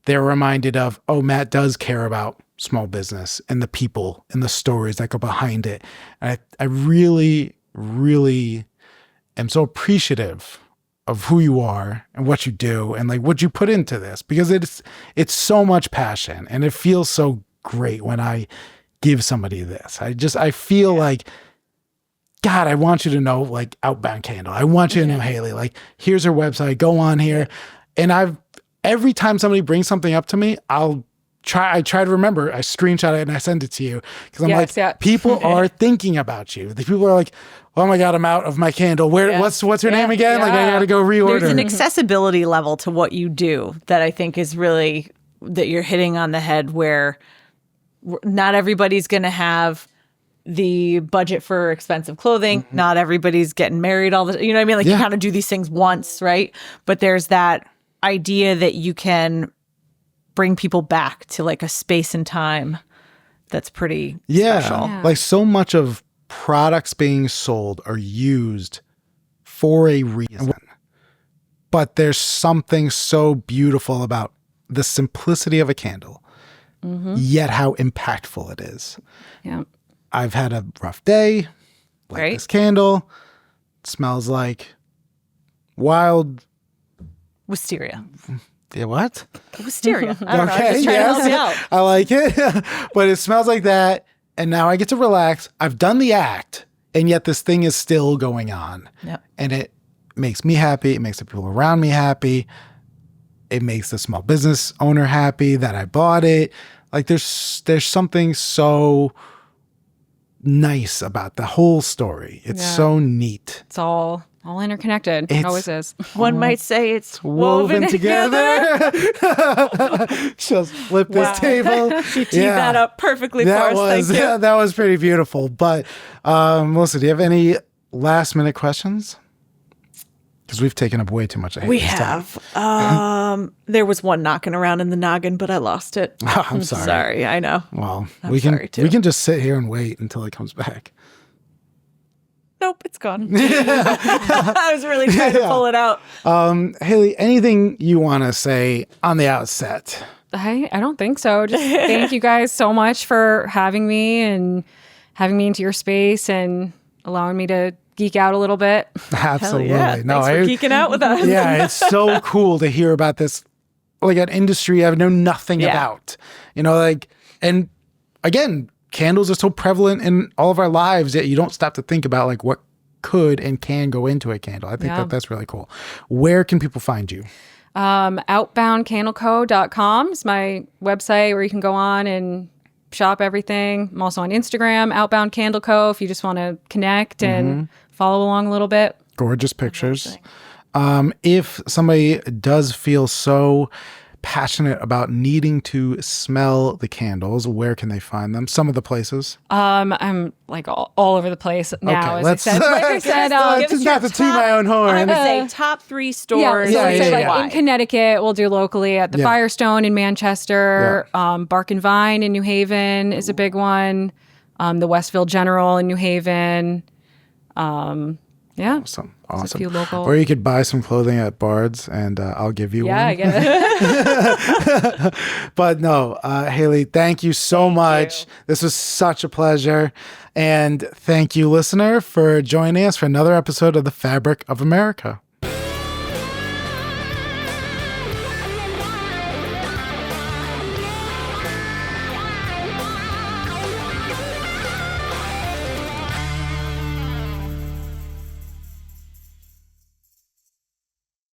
they're reminded of, oh, Matt does care about small business and the people and the stories that go behind it. And I really, really am so appreciative of who you are and what you do and like what you put into this, because it's so much passion and it feels so great when I give somebody this. I feel like, God, I want you to know like Outbound Candle. I want you to know Haley. Like, here's her website. Go on here. And every time somebody brings something up to me, I try to remember. I screenshot it and I send it to you because I'm people are thinking about you. The people are like, oh my God, I'm out of my candle. What's her name again? Like I got to go reorder. There's an accessibility level to what you do that I think is really that you're hitting on the head, where not everybody's going to have the budget for expensive clothing. Mm-hmm. Not everybody's getting married all the, you know what I mean? Like you kind of do these things once, right? But there's that idea that you can bring people back to like a space and time that's pretty special. Like so much of products being sold are used for a reason. But there's something so beautiful about the simplicity of a candle, yet how impactful it is. Yeah. I've had a rough day. Light this candle. It smells like wild Wisteria. Yeah, what? Wisteria. I don't know. I'm Okay, just trying to help you out. I like it. But it smells like that. And now I get to relax. I've done the act, and yet this thing is still going on. Yep. And it makes me happy. It makes the people around me happy. It makes the small business owner happy that I bought it. Like there's something so nice about the whole story. It's so neat. It's all All interconnected. It always is. One might say it's woven together. Just flip this table. She teed that up perfectly for us. Thank you. That was pretty beautiful. But Melissa, do you have any last minute questions? Because we've taken up way too much of Haley's time. There was one knocking around in the noggin, but I lost it. I'm sorry. Sorry, I know. Well, I'm we sorry, too. can just sit here and wait until it comes back. Nope, it's gone. I was really trying to pull it out. Haley, anything you want to say on the outset? I don't think so. Just thank you guys so much for having me and having me into your space and allowing me to geek out a little bit. Absolutely. Yeah. No, Thanks for geeking out with us. Yeah, it's so cool to hear about this, like an industry I know nothing about. And again, candles are so prevalent in all of our lives that you don't stop to think about like what could and can go into a candle. I think that's really cool. Where can people find you? OutboundCandleCo.com is my website where you can go on and shop everything. I'm also on Instagram, Outbound Candle Co, if you just want to connect and follow along a little bit. Gorgeous pictures. If somebody does feel so passionate about needing to smell the candles, where can they find them? Some of the places. I'm like all over the place now. Okay, as I said, just not to toot my own horn. I would say top 3 stores. In Connecticut, we'll do locally at the Firestone in Manchester. Bark and Vine in New Haven is a big one. The Westville General in New Haven. Awesome. A few local. Or you could buy some clothing at Bard's and I'll give you one. I get it. But no, Haley, thank you so much. This was such a pleasure. And thank you, listener, for joining us for another episode of The Fabric of America.